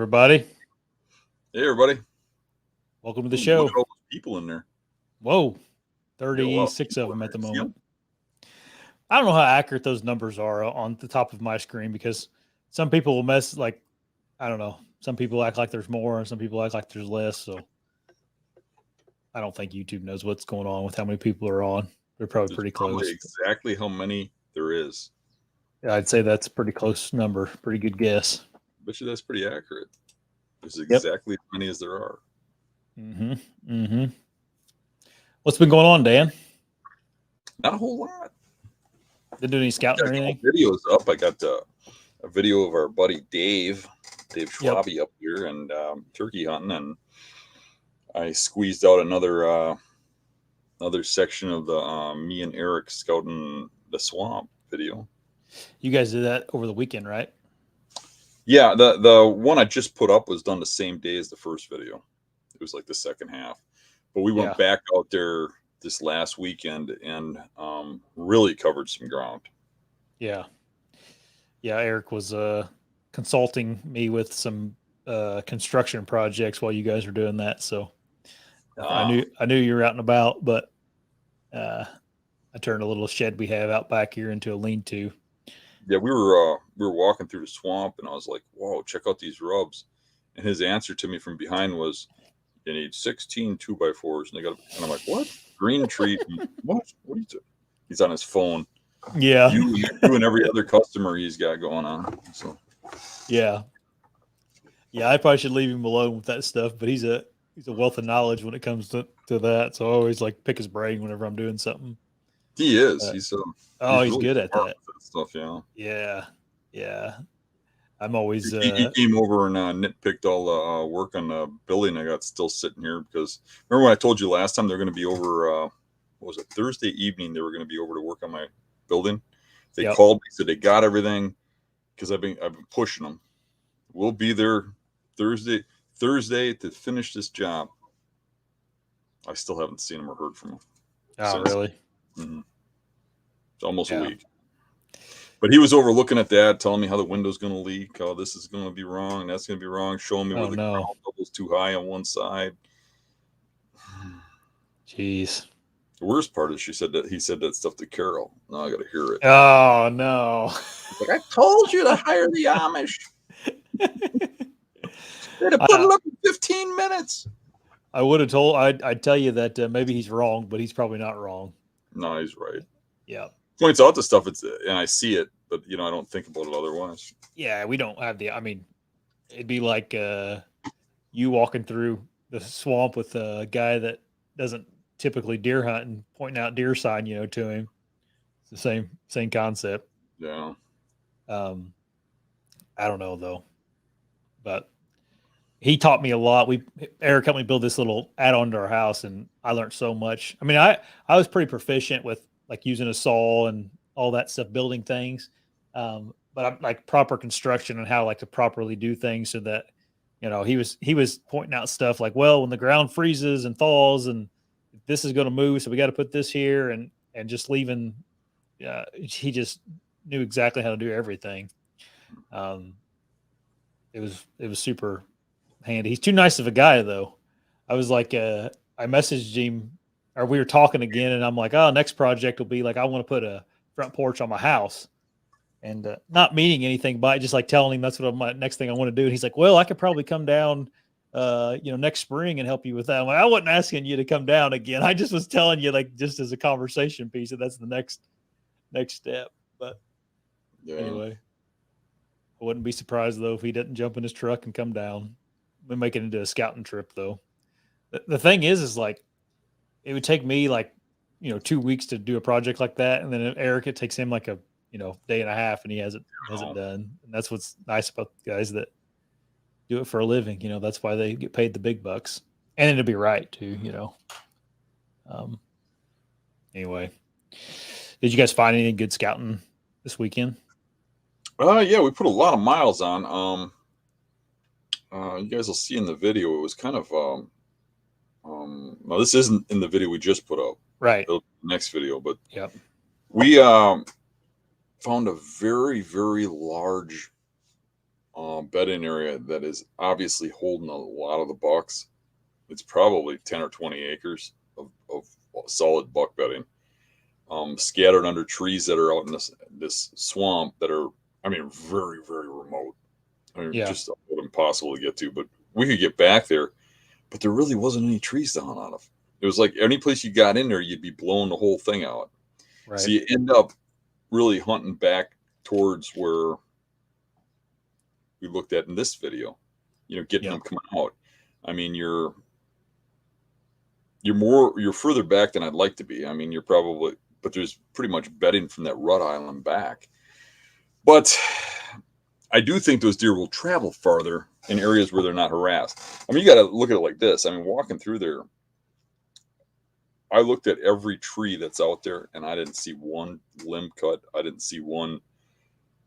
everybody. Hey, everybody. Welcome to the Ooh, show. look at all those people in there. Whoa, Got a lot 36 of people in them at the there. See 'em? moment. I don't know how accurate those numbers are on the top of my screen because some people will mess like, I don't know. Some people act like there's more and some people act like there's less. So I don't think YouTube knows what's going on with how many people are on. They're probably There's pretty probably close. exactly how many there is. Yeah, I'd say that's a pretty close number. Pretty good guess. Bet you that's pretty accurate. There's Yep. exactly as many as there are. What's been going on, Dan? Not a whole lot. Been doing any scouting or Got a anything? couple videos up. I got a video of our buddy Dave Yep. Schwabe up here and turkey hunting, and I squeezed out another section of the me and Eric scouting the swamp video. You guys did that over the weekend, right? Yeah, the one I just put up was done the same day as the first video. It was like the second half, but we went Yeah. back out there this last weekend and really covered some ground. Yeah. Yeah, Eric was consulting me with some construction projects while you guys were doing that. So I knew you were out and about, but I turned a little shed we have out back here into a lean-to. Yeah, we were walking through the swamp, and I was like, "Whoa, check out these rubs!" And his answer to me from behind was, "You need 16 2x4s." And I'm like, "What? Green tree? What? What are you doing?" He's on his phone. Yeah. You and every other customer he's got going on. So Yeah. I probably should leave him alone with that stuff, but he's a wealth of knowledge when it comes to that. So I always like pick his brain whenever I'm doing something. he is. He's really good at that. Stuff, yeah. Yeah. I'm always. He came over and nitpicked all the work on the building I got still sitting here because remember when I told you last time they're going to be over? What was it? Thursday evening they were going to be over to work on my building. They called me, said they got everything because I've been pushing them. We'll be there Thursday to finish this job. I still haven't seen him or heard from him. Oh, really? Mm-hmm. It's almost a week. But he was over looking at that, telling me how the window's going to leak, how this is going to be wrong, that's going to be wrong, showing me where the ground level's too high on one side. Jeez. The worst part is he said that stuff to Carol. Now I got to hear it. Oh, no. He's like, I told you to hire the Amish. They'd have put it up in 15 minutes. I would have told. I'd tell you that maybe he's wrong, but he's probably not wrong. No, he's right. Yeah. Points out the stuff, and I see it, but I don't think about it otherwise. Yeah, we don't have it'd be like you walking through the swamp with a guy that doesn't typically deer hunt and pointing out deer sign, to him. It's the same concept. Yeah. I don't know though, but he taught me a lot. Eric helped me build this little add-on to our house, and I learned so much. I mean, I was pretty proficient with like using a saw and all that stuff, building things. But I'm like proper construction and how like to properly do things so that, he was pointing out stuff like, well, when the ground freezes and thaws and this is going to move, so we got to put this here and just leaving. He just knew exactly how to do everything. It was super handy. He's too nice of a guy though. I was like, I messaged him, or we were talking again, and I'm like, oh, next project will be like, I want to put a front porch on my house, and not meaning anything by it, just like telling him that's what my next thing I want to do. And he's like, well, I could probably come down, next spring and help you with that. I'm like, I wasn't asking you to come down again. I just was telling you like just as a conversation piece that that's the next step. But anyway, I wouldn't be surprised though if he didn't jump in his truck and come down. We make it into a scouting trip though. The thing is like it would take me like 2 weeks to do a project like that, and then Eric, it takes him like a day and a half, and he hasn't done. And that's what's nice about guys that do it for a living. That's why they get paid the big bucks, and it'll be right too. Anyway, did you guys find anything good scouting this weekend? Yeah, we put a lot of miles on. You guys will see in the video. It was kind of well, this isn't in the video we just put up. Right. The next video, but yep. We found a very, very large bedding area that is obviously holding a lot of the bucks. It's probably 10 or 20 acres of solid buck bedding, scattered under trees that are out in this swamp that are, I mean, very, very remote. I mean, Yeah. just impossible to get to. But we could get back there, but there really wasn't any trees to hunt out of. It was like any place you got in there, you'd be blowing the whole thing out. So Right. you end up really hunting back towards where we looked at in this video, getting Yeah. them coming out. I mean, you're further back than I'd like to be. I mean, you're probably, but there's pretty much bedding from that Rut Island back. But I do think those deer will travel farther in areas where they're not harassed. I mean, you got to look at it like this. I mean, walking through there, I looked at every tree that's out there, and I didn't see one limb cut. I didn't see one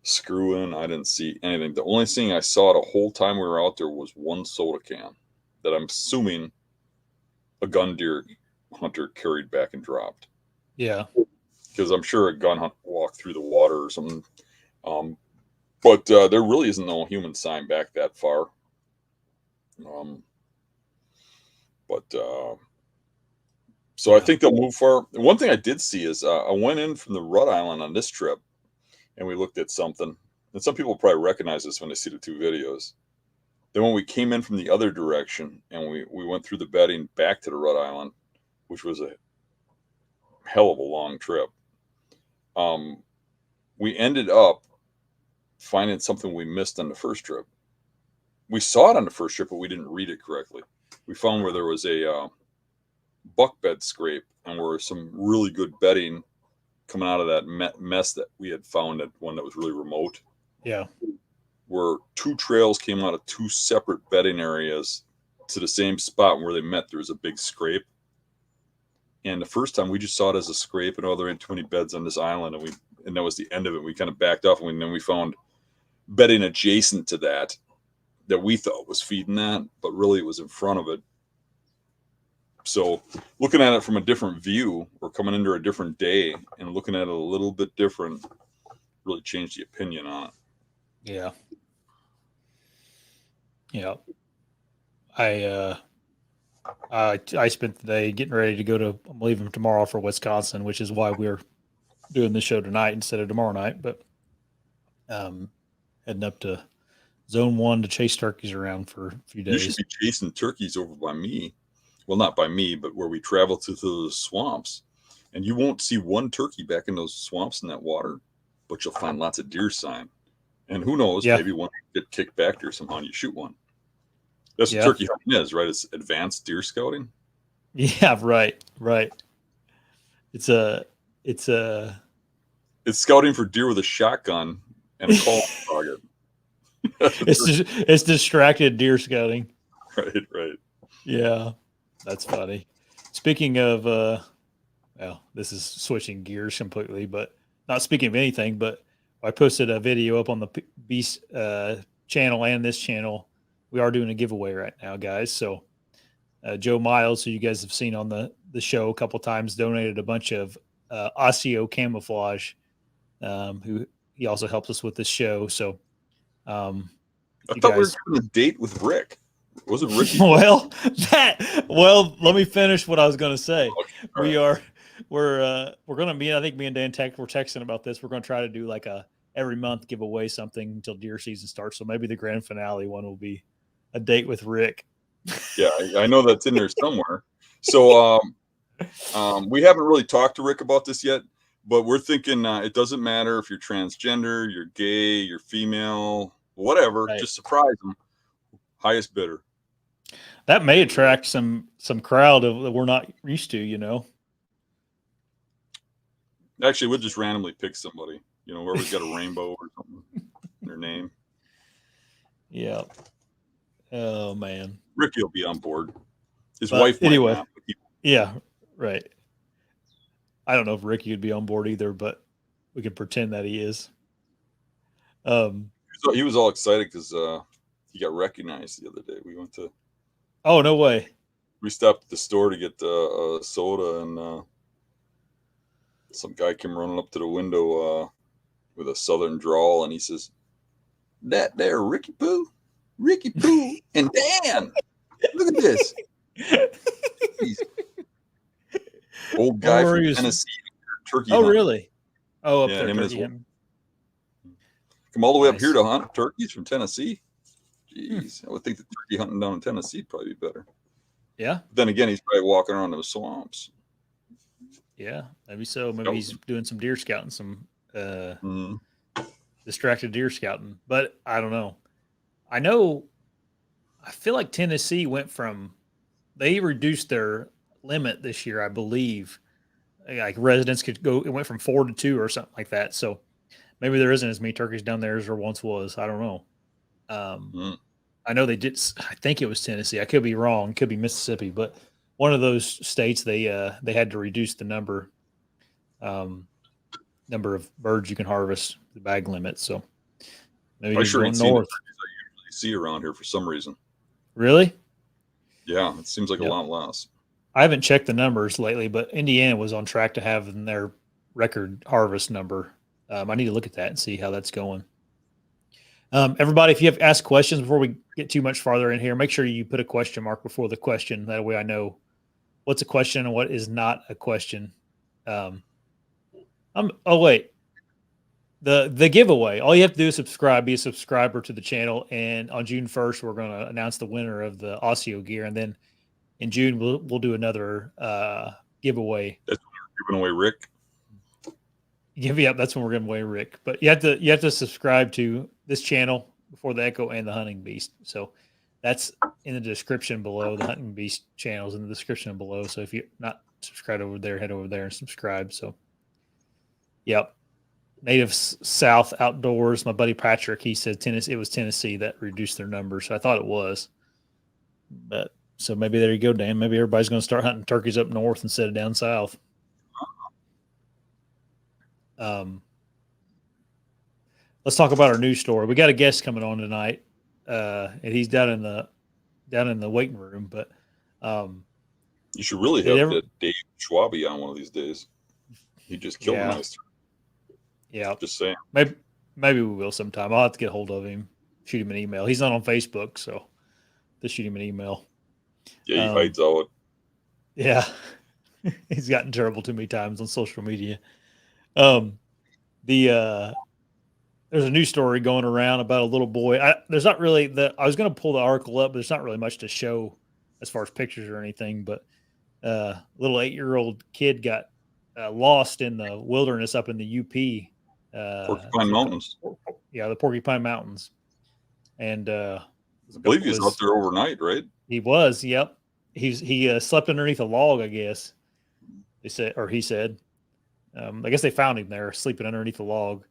screw in. I didn't see anything. The only thing I saw the whole time we were out there was one soda can that I'm assuming a gun deer hunter carried back and dropped. Yeah. Because I'm sure a gun hunt walked through the water or something. But there really isn't no human sign back that far. But so Yeah. I think they'll move far. One thing I did see is I went in from the Rut Island on this trip, and we looked at something. And some people probably recognize this when they see the two videos. Then when we came in from the other direction and we went through the bedding back to the Rut Island, which was a hell of a long trip, we ended up finding something we missed on the first trip. We saw it on the first trip, but we didn't read it correctly. We found where there was a buck bed scrape and where some really good bedding coming out of that mess that we had found at one that was really remote. Yeah. Where two trails came out of two separate bedding areas to the same spot where they met. There was a big scrape. And the first time we just saw it as a scrape, and there ain't too many beds on this island, and that was the end of it. We kind of backed off, and then we found bedding adjacent to that we thought was feeding that, but really it was in front of it. So looking at it from a different view, or coming into a different day and looking at it a little bit different, really changed the opinion on it. Yeah. Yeah. I spent the day getting ready to go to. I'm leaving tomorrow for Wisconsin, which is why we're doing this show tonight instead of tomorrow night. But heading up to Zone 1 to chase turkeys around for a few You should days. be chasing turkeys over by me. Well, not by me, but where we travel to those swamps. And you won't see one turkey back in those swamps in that water, but you'll find lots of deer sign. And who knows, Yeah. maybe one get kicked back there somehow and you shoot one. That's what Yeah. turkey hunting is, right? It's advanced deer scouting. Yeah. Right. Right. It's a. It's a. It's scouting for deer with a shotgun and a call target. It's distracted deer scouting. Right, right. Yeah, that's funny. Speaking of, well, this is switching gears completely, but not speaking of anything. But I posted a video up on the Beast channel and this channel. We are doing a giveaway right now, guys. So Joe Miles, who you guys have seen on the show a couple times, donated a bunch of ASIO camouflage. Who he also helps us with this show. So I you thought we guys. were doing a date with Rick. Was it Ricky? Well, let me finish what I was going to say. Okay, We right. are we're going to be. I think me and Dan we're texting about this. We're going to try to do like a every month give away something until deer season starts. So maybe the grand finale one will be a date with Rick. Yeah, I know that's in there somewhere. So we haven't really talked to Rick about this yet, but we're thinking it doesn't matter if you're transgender, you're gay, you're female, whatever. Right. Just surprise them. Highest bidder. That may attract some crowd that we're not used to. You know. Actually, we'll just randomly pick somebody. Whoever's got a rainbow or something in their name. Yeah. Oh man. Ricky will be on board. His But wife might anyway. not. Yeah. Right. I don't know if Ricky would be on board either, but we can pretend that he is. He was all excited because he got recognized the other day. We went to. Oh no way! We stopped at the store to get a soda, and some guy came running up to the window with a southern drawl, and he says, that there Ricky Poo, and Dan. Look at this. Jeez. Old guy from Tennessee, turkey Oh, hunting. really? Oh, up Yeah, there, him and his turkey hunting. Come all the way up Nice. here to hunt turkeys from Tennessee. Jeez, I would think the turkey hunting down in Tennessee would probably be better. Yeah. But then again, he's probably walking around those swamps. Yeah, maybe so. Maybe he's Scouting. doing some deer scouting, some Mhm. distracted deer scouting. But I don't know. I know. I feel like Tennessee went from they reduced their limit this year, I believe. Like residents could go, it went from 4 to 2 or something like that. So maybe there isn't as many turkeys down there as there once was. I don't know. Mm. I know they did. I think it was Tennessee. I could be wrong. It could be Mississippi, but one of those states they had to reduce the um, number of birds you can harvest, the bag limit. So maybe I he's sure going ain't seen the north. turkeys I usually see around here for some reason. Really? Yeah, it seems like a Yep. lot less. I haven't checked the numbers lately, but Indiana was on track to have their record harvest number. I need to look at that and see how that's going. Everybody, if you have asked questions before we get too much farther in here, make sure you put a question mark before the question. That way I know what's a question and what is not a question. Oh wait, the giveaway. All you have to do is subscribe, be a subscriber to the channel, and on June 1st, we're going to announce the winner of the ASIO gear, and then in June we'll do another giveaway. That's when you're giving away Rick. Yeah, that's when we're giving away Rick. But you have to subscribe to this channel before the Echo and the Hunting Beast. So that's in the description below. The Hunting Beast channel is in the description below. So if you're not subscribed over there, head over there and subscribe. So, yep. Native South Outdoors. My buddy Patrick, he said Tennessee. It was Tennessee that reduced their numbers. So I thought it was. But so maybe there you go, Dan. Maybe everybody's going to start hunting turkeys up north instead of down south. Let's talk about our news story. We got a guest coming on tonight, and he's down in the waiting room. But you should really have that Dave Schwabe on one of these days. He just killed a nice. Yeah, just saying. Maybe we will sometime. I'll have to get hold of him, shoot him an email. He's not on Facebook, so just shoot him an email. Yeah, he hides out. Yeah, he's gotten terrible too many times on social media. There's a news story going around about a little boy. There's not really I was going to pull the article up, but there's not really much to show as far as pictures or anything. But a little 8-year-old kid got lost in the wilderness up in the UP. Porcupine Mountains. Yeah, the Porcupine Mountains. And I believe he was out there overnight, right? He was. Yep. He slept underneath a log, I guess. They said, or he said. I guess they found him there sleeping underneath a log.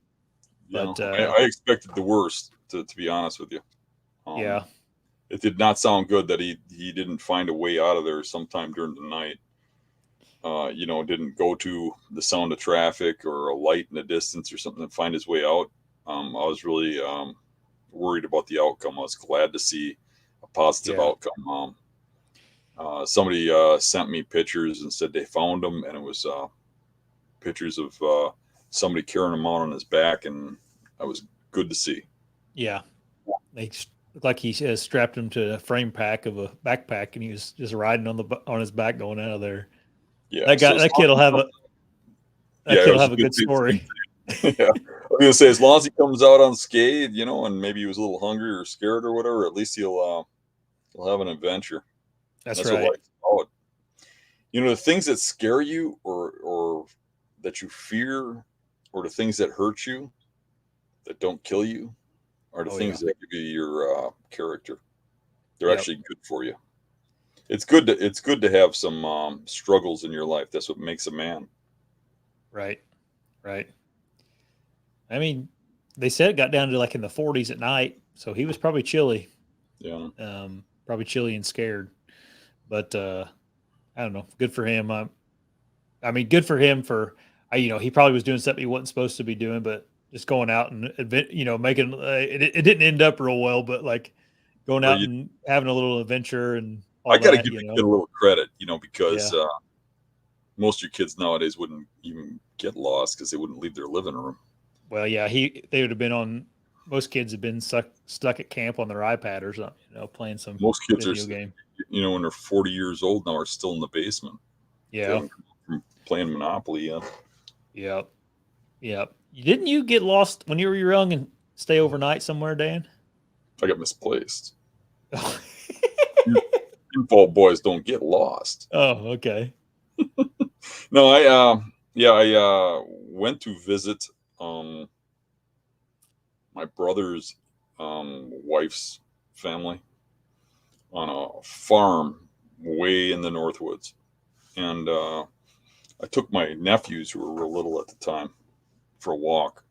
But I expected the worst, to be honest with you. Yeah. It did not sound good that he didn't find a way out of there sometime during the night. Didn't go to the sound of traffic or a light in the distance or something to find his way out. I was really worried about the outcome. I was glad to see a positive outcome. Somebody sent me pictures and said they found him, and it was pictures of somebody carrying him out on his back, and that was good to see. Yeah. They looked like he strapped him to a frame pack of a backpack, and he was just riding on his back going out of there. Yeah, that kid will have a good story. Yeah, I was gonna say, as long as he comes out unscathed, and maybe he was a little hungry or scared or whatever, at least he'll have an adventure. That's right. What the things that scare you or that you fear, or the things that hurt you that don't kill you, are the things that give you your character. They're actually good for you. It's good to have some struggles in your life. That's what makes a man. Right. I mean, they said it got down to like in the 40s at night, so he was probably chilly. Yeah. Probably chilly and scared. But I don't know. Good for him. I mean, good for him for he probably was doing something he wasn't supposed to be doing, but just going out and making it didn't end up real well, but like going out and having a little adventure and all I got to that, give the kid a little credit, because most of your kids nowadays wouldn't even get lost because they wouldn't leave their living room. Well, yeah, they would have been on most kids have been stuck at camp on their iPad or something, playing some Most kids video game. when they're 40 years old now, are still in the basement. They Yeah. haven't come from playing Monopoly yet. Yep. Yep. Didn't you get lost when you were young and stay overnight somewhere, Dan? I got misplaced. Infalt boys don't get lost. Oh, okay. No, I went to visit my brother's wife's family on a farm way in the Northwoods, and I took my nephews, who were real little at the time, for a walk.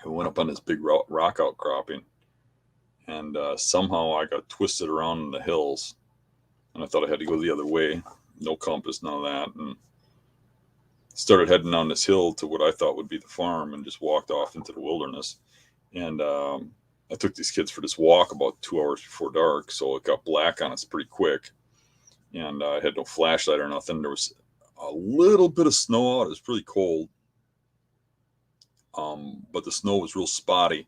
We went up on this big rock outcropping, and somehow I got twisted around in the hills, and I thought I had to go the other way. No compass, none of that, and started heading down this hill to what I thought would be the farm, and just walked off into the wilderness. And I took these kids for this walk about 2 hours before dark, so it got black on us pretty quick. And I had no flashlight or nothing. There was a little bit of snow out. It was pretty cold, but the snow was real spotty,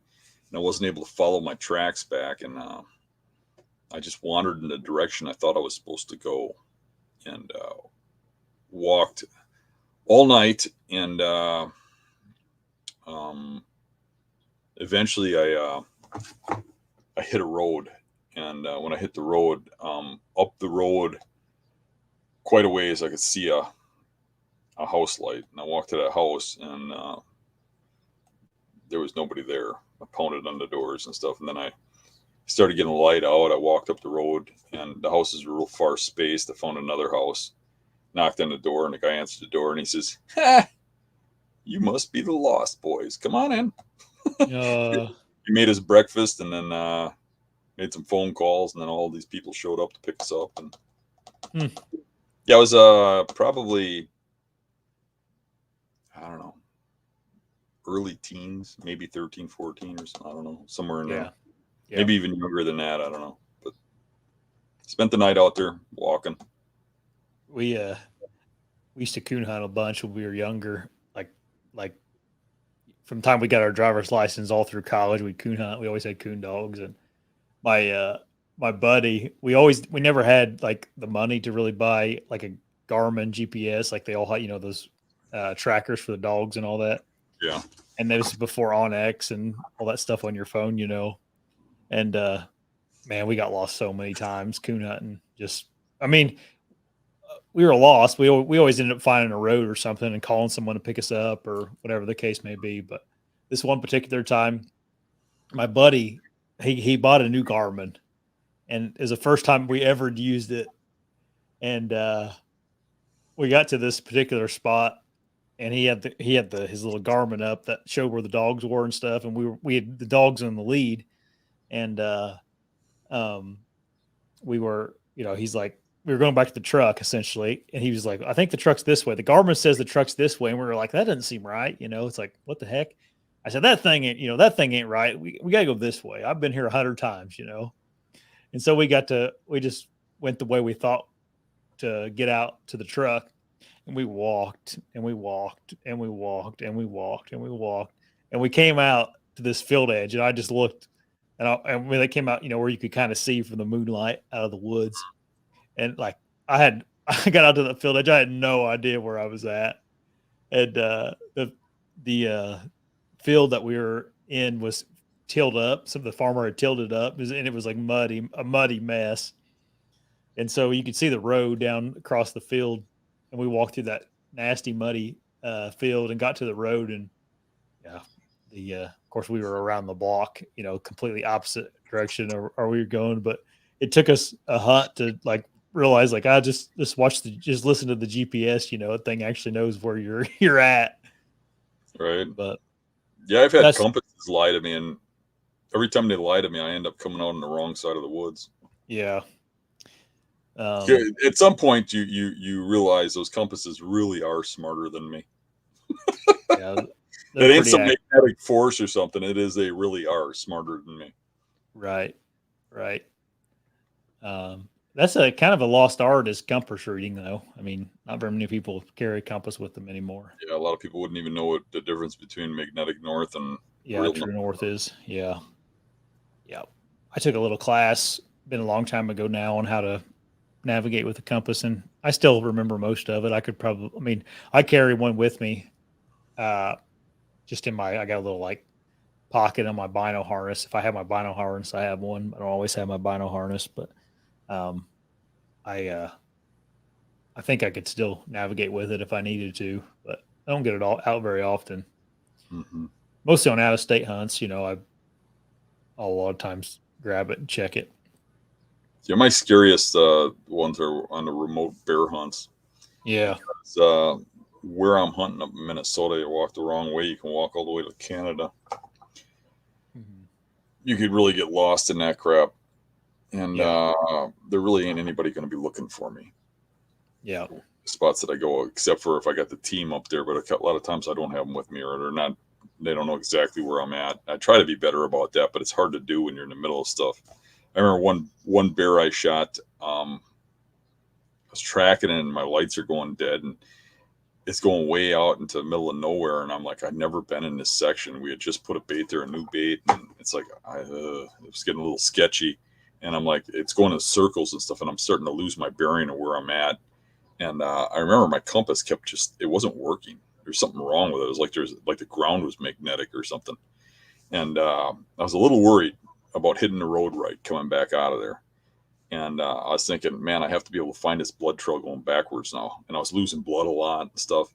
and I wasn't able to follow my tracks back. And I just wandered in the direction I thought I was supposed to go, and walked all night. And eventually I hit a road, and when I hit the road, up the road quite a ways, I could see a house light, and I walked to that house, and there was nobody there. I pounded on the doors and stuff, and then I started getting the light out. I walked up the road, and the houses were real far spaced. I found another house, knocked on the door, and the guy answered the door, and he says, "Ha, you must be the Lost Boys. Come on in." He made us breakfast, and then made some phone calls, and then all these people showed up to pick us up. And yeah, it was probably, I don't know, early teens, maybe 13, 14 or something. I don't know, somewhere in there. Yeah. Maybe even younger than that. I don't know. But spent the night out there walking. We used to coon hunt a bunch when we were younger. Like from the time we got our driver's license all through college, we coon hunt. We always had coon dogs. And my buddy, we never had like the money to really buy like a Garmin GPS, like they all had, those trackers for the dogs and all that. Yeah. And that was before OnX and all that stuff on your phone, And man, we got lost so many times coon hunting. We were lost. We always ended up finding a road or something and calling someone to pick us up or whatever the case may be. But this one particular time, my buddy, he bought a new Garmin, and it was the first time we ever used it. And we got to this particular spot, and he had his little Garmin up that showed where the dogs were and stuff, and we had the dogs in the lead, and we were, he's like, we were going back to the truck essentially, and he was like, I think the truck's this way. The Garmin says the truck's this way, and we were like, that doesn't seem right. It's like, what the heck? I said, that thing ain't right. We got to go this way. I've been here 100 times, And so we just went the way we thought to get out to the truck, and we walked and we walked and we walked and we walked and we walked, and we came out to this field edge, and I just looked, and when they came out, where you could kind of see from the moonlight out of the woods. And like I got out to the field edge. I had no idea where I was at. And the field that we were in was tilled up. Some of the farmer had tilled it up, and it was like a muddy mess. And so you could see the road down across the field, and we walked through that nasty, muddy field and got to the road. And of course we were around the block, completely opposite direction or we were going. But it took us a hunt to like realize, like, I just listen to the GPS, the thing actually knows where you're at. Right. But yeah, I've had compasses lie to me, and every time they lie to me, I end up coming out on the wrong side of the woods. Yeah. At some point you realize those compasses really are smarter than me. Yeah. It ain't some magnetic force or something. It is, they really are smarter than me. Right. That's a kind of a lost art, is compass reading, though. I mean, not very many people carry a compass with them anymore. Yeah, a lot of people wouldn't even know what the difference between magnetic north and Yeah, true north is. Yeah. Yeah. I took a little class, been a long time ago now, on how to navigate with the compass, and I still remember most of it. I could probably, I mean, I carry one with me, uh, just in my, I got a little like pocket on my bino harness. If I have my bino harness, I have one. I don't always have my bino harness, but um, I think I could still navigate with it if I needed to, but I don't get it all out very often. Mm-hmm. Mostly on out of state hunts, I'll a lot of times grab it and check it. Yeah, my scariest ones are on the remote bear hunts. Yeah. Because, where I'm hunting up in Minnesota, you walk the wrong way, you can walk all the way to Canada. Mm-hmm. You could really get lost in that crap. And Yeah. there really ain't anybody going to be looking for me. Yeah. The spots that I go, except for if I got the team up there, but a lot of times I don't have them with me, or they don't know exactly where I'm at. I try to be better about that, but it's hard to do when you're in the middle of stuff. I remember one bear I shot. I was tracking it, and my lights are going dead, and it's going way out into the middle of nowhere. And I'm like, I've never been in this section. We had just put a bait there, a new bait, and it's like it was getting a little sketchy. And I'm like, it's going in circles and stuff, and I'm starting to lose my bearing of where I'm at. And I remember my compass it wasn't working. There's something wrong with it. It was like the ground was magnetic or something. And I was a little worried about hitting the road right coming back out of there. And I was thinking, man, I have to be able to find this blood trail going backwards now. And I was losing blood a lot and stuff.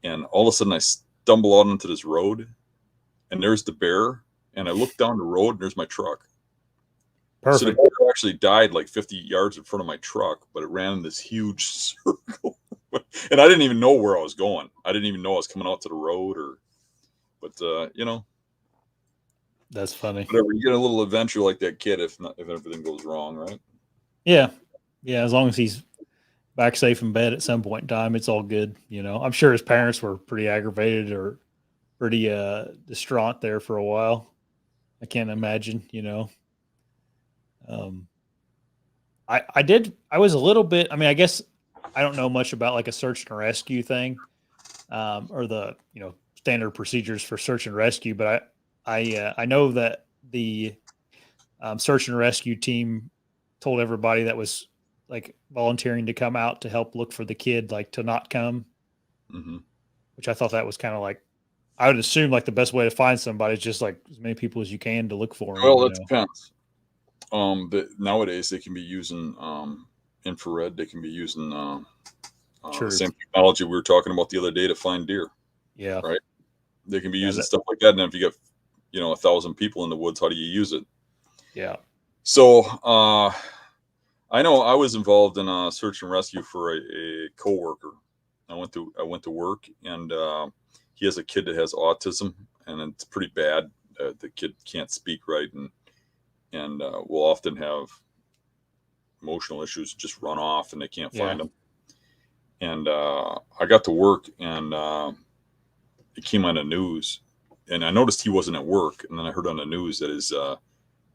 And all of a sudden I stumble out into this road, and there's the bear. And I look down the road, and there's my truck. Perfect. So the bear actually died like 50 yards in front of my truck, but it ran in this huge circle. And I didn't even know where I was going. I didn't even know I was coming out to the road, but That's funny. Whatever. You get a little adventure like that kid if everything goes wrong, right? Yeah. Yeah. As long as he's back safe in bed at some point in time, it's all good. I'm sure his parents were pretty aggravated or pretty distraught there for a while. I can't imagine. I was a little bit, I mean, I guess I don't know much about like a search and rescue thing, or the, standard procedures for search and rescue, but I know that the search and rescue team told everybody that was like volunteering to come out to help look for the kid, like to not come, Mm-hmm. which I thought that was kind of like, I would assume like the best way to find somebody is just like as many people as you can to look for them. Well, that depends. Nowadays they can be using infrared. They can be using the same technology we were talking about the other day to find deer. Yeah. Right. They can be using stuff like that. And if you got 1,000 people in the woods, how do you use it? Yeah. So I know I was involved in a search and rescue for a coworker. I went to work, and he has a kid that has autism, and it's pretty bad. The kid can't speak right, and will often have emotional issues, just run off, and they can't find him. And I got to work, and it came on the news, and I noticed he wasn't at work, and then I heard on the news that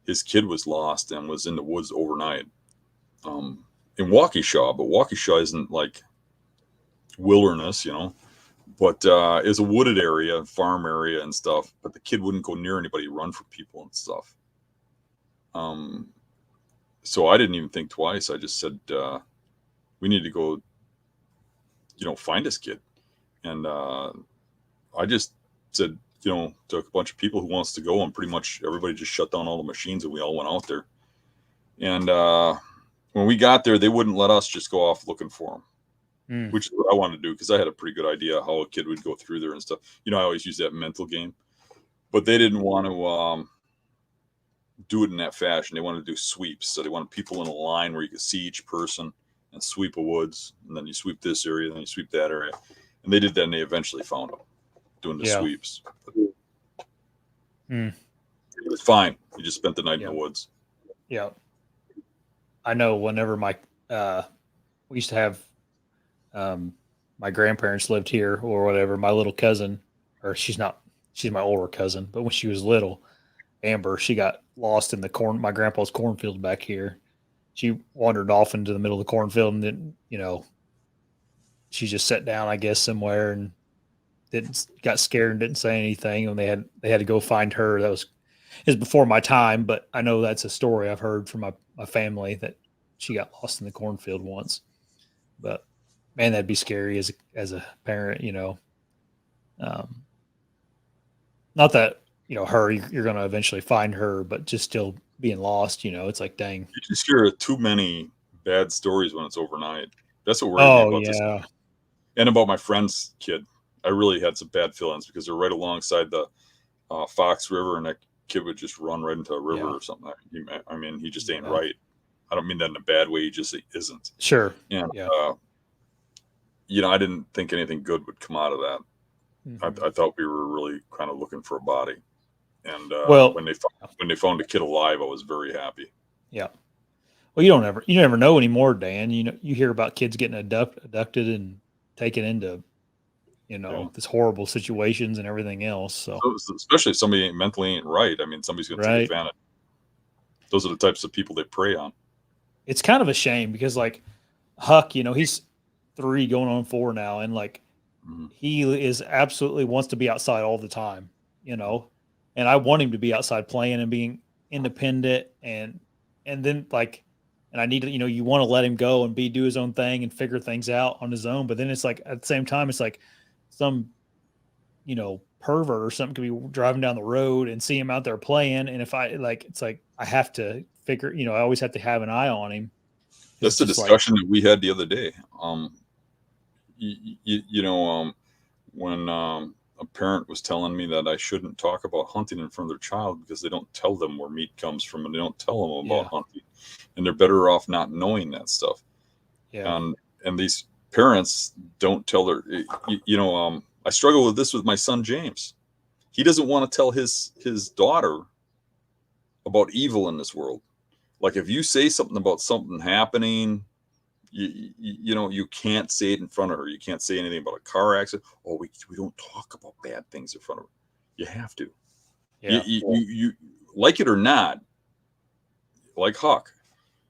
his kid was lost and was in the woods overnight in Waukesha, but Waukesha isn't like wilderness, but it's a wooded area, farm area and stuff, but the kid wouldn't go near anybody, run for people and stuff. So I didn't even think twice. I just said, we need to go, find this kid. And I just said, to a bunch of people who wants to go, and pretty much everybody just shut down all the machines, and we all went out there. And when we got there, they wouldn't let us just go off looking for him, which is what I wanted to do, because I had a pretty good idea how a kid would go through there and stuff. I always use that mental game, but they didn't want to do it in that fashion. They wanted to do sweeps. So they wanted people in a line where you could see each person and sweep a woods, and then you sweep this area, then you sweep that area. And they did that, and they eventually found them doing the sweeps. It was fine. You just spent the night in the woods. Yeah. I know whenever we used to have, my grandparents lived here or whatever, my little cousin, or she's my older cousin, but when she was little, Amber, she got lost in my grandpa's cornfield back here. She wandered off into the middle of the cornfield, and then, she just sat down, I guess, somewhere, and got scared and didn't say anything, and they had to go find her. That was before my time, but I know that's a story I've heard from my family that she got lost in the cornfield once. But man, that'd be scary as a parent, you know. Um, Not that her you're going to eventually find her, but just still being lost. It's like dang. You just hear too many bad stories when it's overnight. That's what worried me Oh about this, yeah, and about my friend's kid. I really had some bad feelings because they're right alongside the Fox River, and that kid would just run right into a river yeah, or something. I mean, he just ain't yeah. right. I don't mean that in a bad way. He just isn't. Sure, And yeah. I didn't think anything good would come out of that. Mm-hmm. I thought we were really kind of looking for a body, and Well, when they found a kid alive, I was very happy. yeah. Well, you never know anymore, Dan. You hear about kids getting abducted and taken into Yeah. this horrible situations and everything else. So So especially if somebody mentally ain't right. I mean, somebody's going to take right, advantage. Those are the types of people they prey on. it's kind of a shame because like Huck, he's 3 going on 4 now, and like Mm-hmm. he is absolutely wants to be outside all the time, and I want him to be outside playing and being independent and then like and I need to, you want to let him go and do his own thing and figure things out on his own. But then it's like at the same time, it's like some, pervert or something could be driving down the road and see him out there playing. And if I like, it's like I have to figure, I always have to have an eye on him. That's It's the just like, discussion that we had the other day. When a parent was telling me that I shouldn't talk about hunting in front of their child because they don't tell them where meat comes from and they don't tell them about yeah, hunting, and they're better off not knowing that stuff. yeah, And these parents don't tell their, I struggle with this with my son James. He doesn't want to tell his daughter about evil in this world. Like if you say something about something happening, you can't say it in front of her. You can't say anything about a car accident. Oh, we don't talk about bad things in front of her. You have to. yeah, You like it or not, like Huck,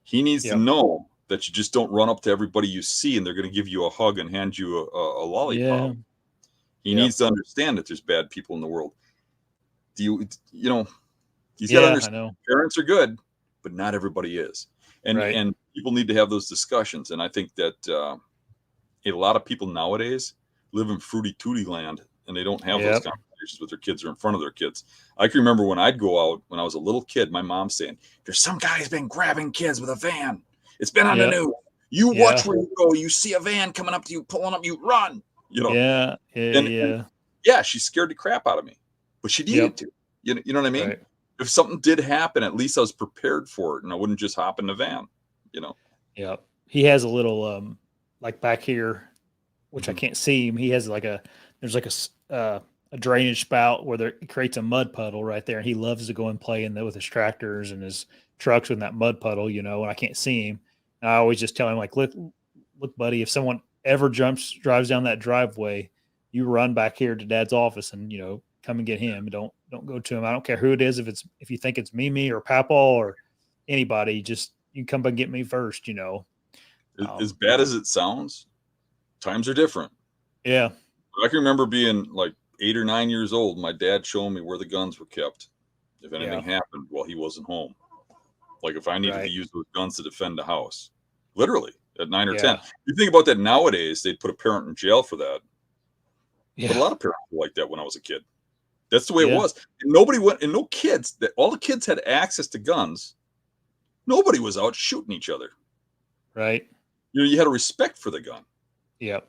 he needs to yeah, know that you just don't run up to everybody you see and they're going to give you a hug and hand you a lollipop. yeah, He yeah, needs to understand that there's bad people in the world. He's got to yeah. I understand know. parents are good, but not everybody is. Right. And people need to have those discussions. And I think that a lot of people nowadays live in fruity tooty land and they don't have those Yep. conversations with their kids or in front of their kids. I can remember when I'd go out when I was a little kid, my mom saying, "There's some guy's been grabbing kids with a van. It's been on the Yep. news. You Yeah. watch where you go. You see a van coming up to you, pulling up, you run." Yeah. Yeah. And Yeah. yeah, she scared the crap out of me, but she needed Yep. to. You know what I mean? Right. If something did happen, at least I was prepared for it, and I wouldn't just hop in the van. You know. Yep. He has a little like back here, which I Mm-hmm. can't see him. He has like there's like a drainage spout where it creates a mud puddle right there, and he loves to go and play in there with his tractors and his trucks in that mud puddle, and I can't see him. And I always just tell him like, look, buddy, if someone ever drives down that driveway, you run back here to Dad's office and come and get him. Don't go to him. I don't care who it is. If you think it's Mimi or Papa or anybody, just you come and get me first. As bad as it sounds, times are different. Yeah. I can remember being like 8 or 9 years old. My dad showing me where the guns were kept if anything happened while he wasn't home. Like if I needed to use those guns to defend the house, literally at 9 or 10. Yeah. You think about that nowadays, they'd put a parent in jail for that. Yeah. But a lot of parents were like that when I was a kid. That's the way it Yeah. was. And nobody went, and no kids. That all the kids had access to guns. Nobody was out shooting each other. Right. You had a respect for the gun. Yep.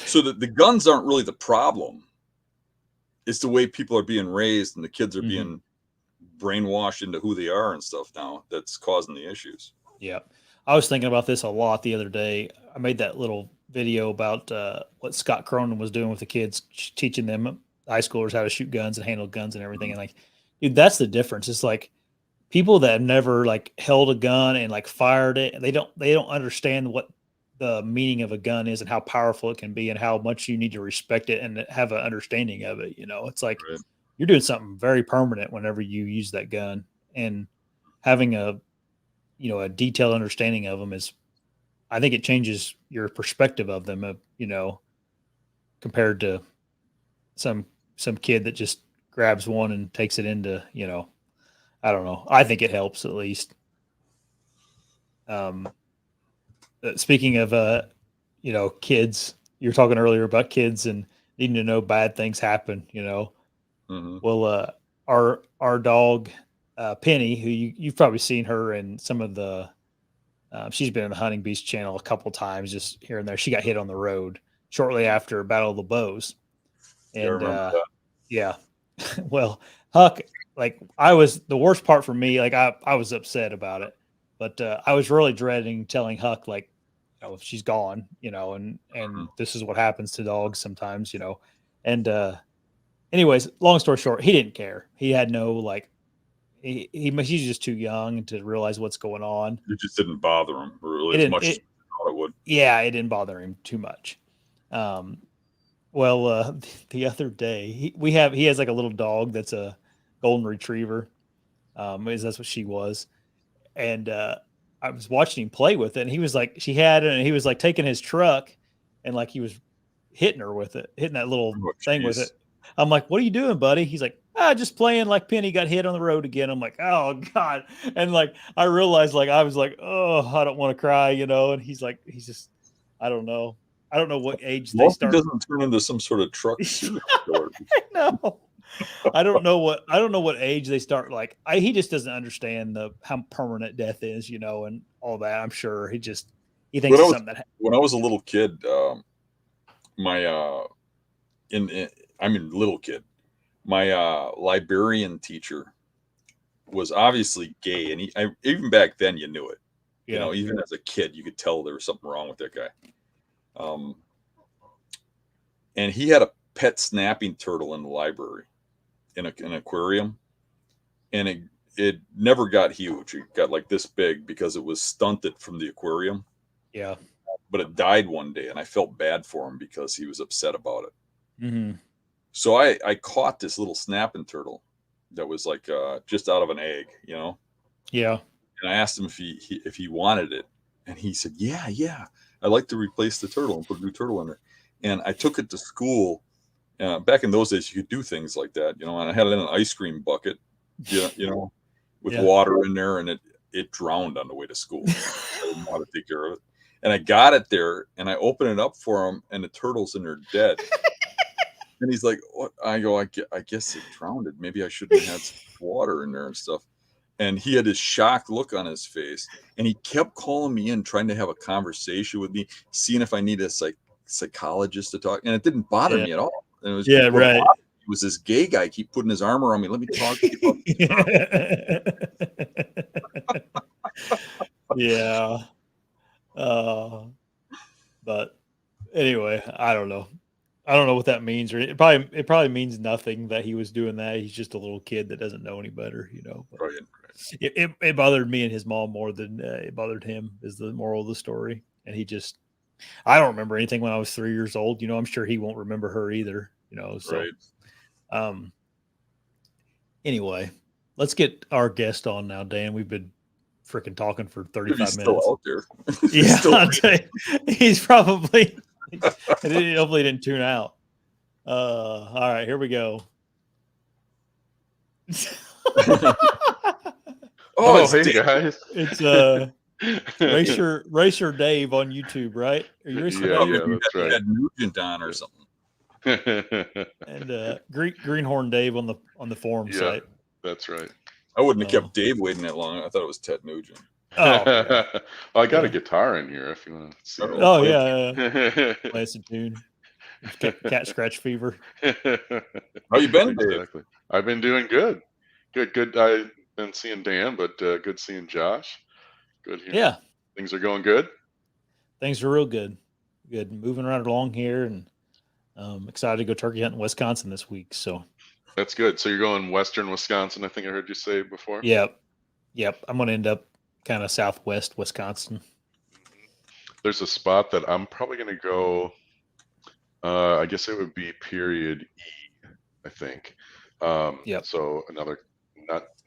So that the guns aren't really the problem. It's the way people are being raised and the kids are being brainwashed into who they are and stuff now that's causing the issues. Yeah. I was thinking about this a lot the other day. I made that little video about what Scott Cronin was doing with the kids, teaching them high schoolers how to shoot guns and handle guns and everything. And like, dude, that's the difference. It's like people that have never like held a gun and like fired it. They don't understand what the meaning of a gun is and how powerful it can be and how much you need to respect it and have an understanding of it. It's like Right. you're doing something very permanent whenever you use that gun, and having a detailed understanding of them I think it changes your perspective of them, compared to some kid that just grabs one and takes it into, I don't know. I think it helps at least. Um, Speaking of kids, you were talking earlier about kids and needing to know bad things happen. Mm-hmm. Well, our dog Penny, who you've probably seen her in some of the. She's been in the Hunting Beast channel a couple times, just here and there. She got hit on the road shortly after Battle of the Bows, Yeah, I and remember that. yeah, well, Huck, like I was the worst part for me. Like I was upset about it, but I was really dreading telling Huck like, if she's gone, and Mhm. this is what happens to dogs sometimes, and anyways, long story short, he didn't care. He had no like he's just too young to realize what's going on. It just didn't bother him really It as didn't. much as we thought it would. Yeah, it didn't bother him too much. Um, well, the other day he has like a little dog that's a golden retriever. Is that's what she was, and I was watching him play with it, and he was like, she had it, and he was like taking his truck, and like he was hitting her with it, hitting that little Oh, thing with it. jeez. I'm like, what are you doing, buddy? He's like, just playing like Penny got hit on the road again. I'm like, oh God. And like I realized like I was like, oh, I don't want to cry, And he's like, he's just, I don't know. I don't know what age they Well, he start. doesn't turn into some sort of truck serial killer. No. I don't know what age they start like he just doesn't understand the how permanent death is, and all that. I'm sure he thinks When I it's was something that when I was a little kid, my in I mean little kid, my librarian teacher was obviously gay, and even back then you knew it. yeah. Even as a kid, you could tell there was something wrong with that guy. Um, and he had a pet snapping turtle in the library in an aquarium, and it never got huge. It got like this big because it was stunted from the aquarium. Yeah. But it died one day, and I felt bad for him because he was upset about it. Mhm. So I caught this little snapping turtle that was like just out of an egg, Yeah. and I asked him if he wanted it, and he said, yeah, I'd like to replace the turtle and put a new turtle in there. And I took it to school. Back in those days, you could do things like that, and I had it in an ice cream bucket, with Yeah. water in there, and it drowned on the way to school. I didn't know how to take care of it. And I got it there, and I opened it up for him, and the turtle's in there dead. And he's like, "What?" I go, I guess it drowned. Maybe I shouldn't have had some water in there and stuff." And he had this shocked look on his face, and he kept calling me in, trying to have a conversation with me, seeing if I need a psychologist to talk. And it didn't bother Yeah. me at all. And it was Yeah, what right. bothered me was this gay guy keep putting his arm around me. Let me talk to you about this turtle. Yeah. But anyway, I don't know. I don't know what that means, or it probably means nothing that he was doing that. He's just a little kid that doesn't know any better. But Right. it bothered me and his mom more than it bothered him. Is the moral of the story, and I don't remember anything when I was 3 years old. I'm sure he won't remember her either. So Right. um, anyway, let's get our guest on now, Dan. We've been freaking talking for If he's 35 still minutes. out there. If he's Yeah, still I'll tell you, he's probably hopefully didn't tune out. All right, here we go. Oh, Oh, it's hey Dave. guys. It's Racer Dave on YouTube, right? Are you Racer Yeah, Dave? yeah, that's right. Had Nugent on or something. And Greenhorn Dave on the forum Yeah, site. that's right. I wouldn't have kept Dave waiting that long. I thought it was Ted Nugent. Oh, yeah. Well, I got a Yeah. guitar in here if you want to see. Oh, play yeah. Play some tune. Cat scratch fever. How you been, Dave? Exactly. I've been doing good. Good. I've been seeing Dan, but good seeing Josh. Good here. Yeah. Things are going good. Things are real good. Good. Moving right along here, and excited to go turkey hunting in Wisconsin this week. So That's good. So you're going western Wisconsin, I think I heard you say before. Yep. I'm going to end up kind of southwest Wisconsin. There's a spot that I'm probably going to go. I guess it would be period E, I think. Yep. So not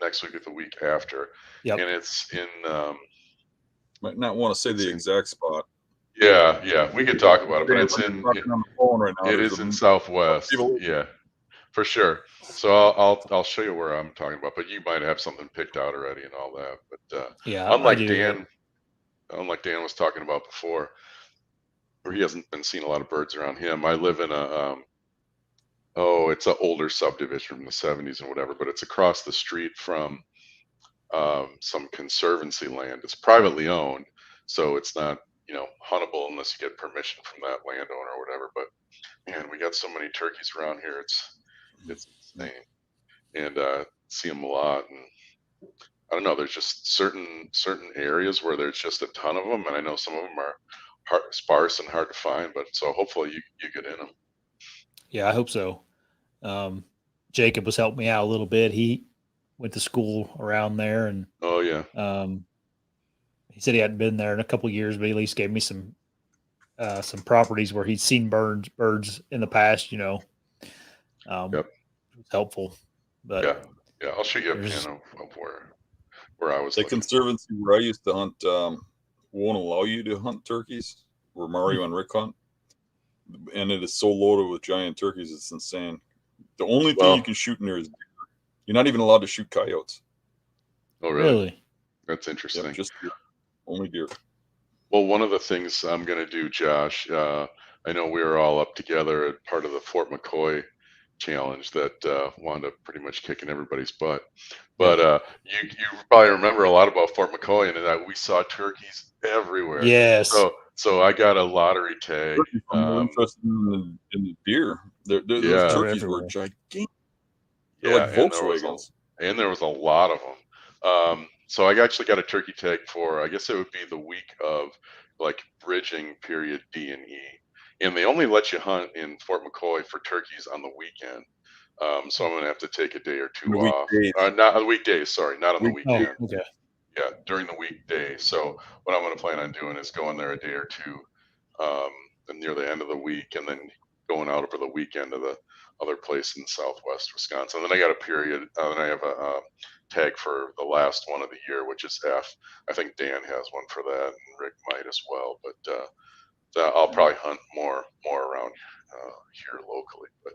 next week, but the week after. Yep. And it's in. Might not want to say the exact spot. Yeah, we could talk about it, but it's Talking on the phone right now. it There's is in a Southwest. people. Yeah, for sure. So I'll show you where I'm talking about, but you might have something picked out already and all that. But Yeah, I unlike do. unlike Dan was talking about before, where he hasn't been seeing a lot of birds around him. I live in it's an older subdivision from the 70s and whatever, but it's across the street from some conservancy land. It's privately owned, so it's not huntable unless you get permission from that landowner or whatever. But man, we got so many turkeys around here. It's insane, and see them a lot. And I don't know. There's just certain areas where there's just a ton of them, and I know some of them are sparse and hard to find. But so hopefully you get in them. Yeah, I hope so. Jacob was helping me out a little bit. He went to school around there, and Oh yeah, he said he hadn't been there in a couple of years, but he at least gave me some properties where he'd seen birds in the past. Yep. It was helpful. But yeah. I'll shoot you a pin of where I was. The looking. conservancy where I used to hunt won't allow you to hunt turkeys, where Mario and Rick hunt, and it is so loaded with giant turkeys, it's insane. The only thing you can shoot in there is deer. You're not even allowed to shoot coyotes. Oh really? Really? That's interesting. Yep, just deer. Only deer. Well, one of the things I'm going to do, Josh, I know we were all up together at part of the Fort McCoy challenge that wound up pretty much kicking everybody's butt. But you probably remember a lot about Fort McCoy and that we saw turkeys everywhere. Yes. So I got a lottery tag. I'm more interested in the deer. Those turkeys were gigantic. They're like Volkswagens. And there was a lot of them. So I actually got a turkey tag for, I guess it would be the week of like bridging period D and E. And they only let you hunt in Fort McCoy for turkeys on the weekend. So I'm going to have to take a day or two off. Not on the weekdays, sorry, not on the weekend. Oh, okay. Yeah, during the weekday. So what I'm going to plan on doing is going there a day or two near the end of the week, and then going out over the weekend to the other place in Southwest Wisconsin. And then I got a period, then I have a tag for the last one of the year, which is F. I think Dan has one for that, and Rick might as well. But I'll probably hunt more around here locally. But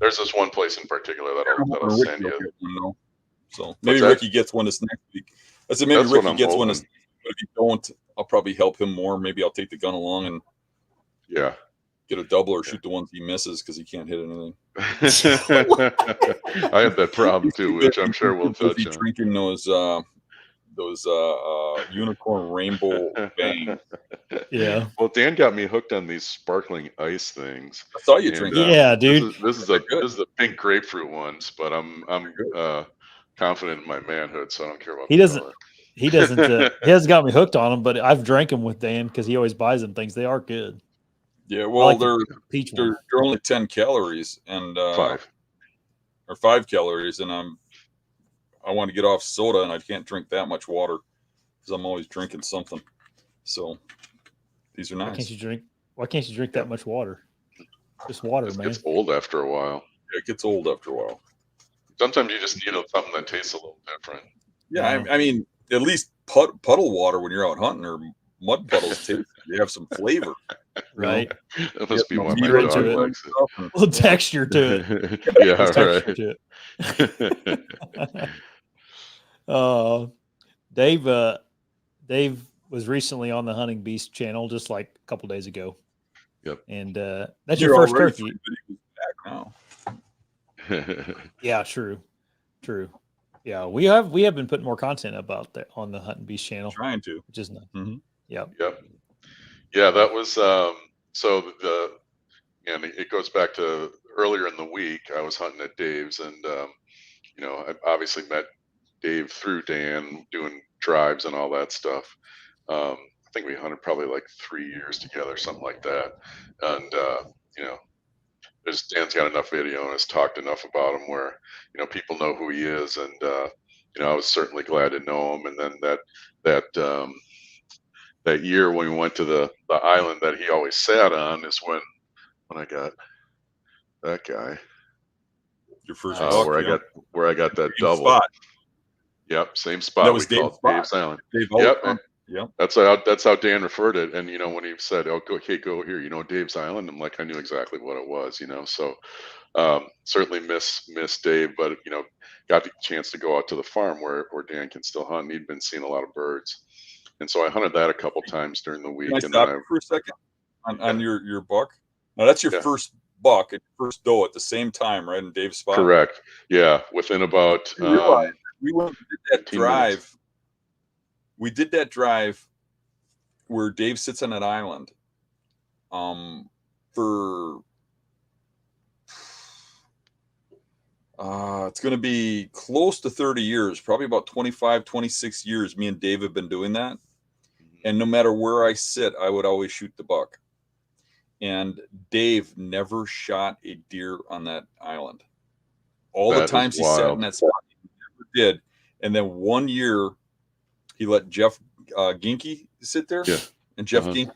there's this one place in particular that'll send you. So maybe Ricky gets one this next week. I said maybe Ricky gets one this next week, but if you don't, I'll probably help him more. Maybe I'll take the gun along and get a double or shoot the ones he misses because he can't hit anything. I have that problem too, which I'm sure we'll touch on. Drinking those unicorn rainbow bang. Yeah. Well, Dan got me hooked on these sparkling ice things. I saw you drink. Yeah, dude. This is the pink grapefruit ones, but I'm confident in my manhood, so I don't care about. He doesn't. He hasn't got me hooked on them, but I've drank them with Dan because he always buys them things. They are good. Yeah, well, like they're only 10 calories and 5 calories, and I want to get off soda, and I can't drink that much water because I'm always drinking something. So these are nice. Why can't you drink that much water? Just water, man. It gets old after a while. Yeah, it gets old after a while. Sometimes you just need something that tastes a little different. Yeah, I mean, at least puddle water when you're out hunting or mud puddles taste. They have some flavor, right? That must be why my dog likes it. A little texture to it. Yeah, right. Dave was recently on the Hunting Beast channel just like a couple days ago. Yep. And that's your first turkey. Now. Yeah, true. Yeah, we have been putting more content about that on the Hunting Beast channel. Trying to, which is nice. Mm-hmm. Yep. Yeah, that was and it goes back to earlier in the week. I was hunting at Dave's, and I obviously met Dave through Dan doing drives and all that stuff. I think we hunted probably like 3 years together, something like that. And Dan's got enough video and has talked enough about him where people know who he is, and I was certainly glad to know him. And then that year when we went to the island that he always sat on is when I got that guy. Your first where I got that double spot. Yep, same spot. That was we called Dave's Island. Dave Yep. That's how Dan referred it. And when he said, "Oh, go here," Dave's Island. I'm like, I knew exactly what it was. So certainly miss Dave, but got the chance to go out to the farm where Dan can still hunt. He'd been seeing a lot of birds, and so I hunted that a couple times during the Can I week. And then stop you for a second on yeah, your buck? Now that's your yeah, first buck and first doe at the same time, right in Dave's spot. correct. Yeah, within about You realize we went and did that 15 minutes. drive. We did that drive where Dave sits on that island for it's going to be close to 30 years, probably about 25, 26 years. Me and Dave have been doing that. And no matter where I sit, I would always shoot the buck. And Dave never shot a deer on that island. All the times he sat in that spot, he never did. And then one year, he let Jeff Ginky sit there. Yeah. And Jeff Ginky.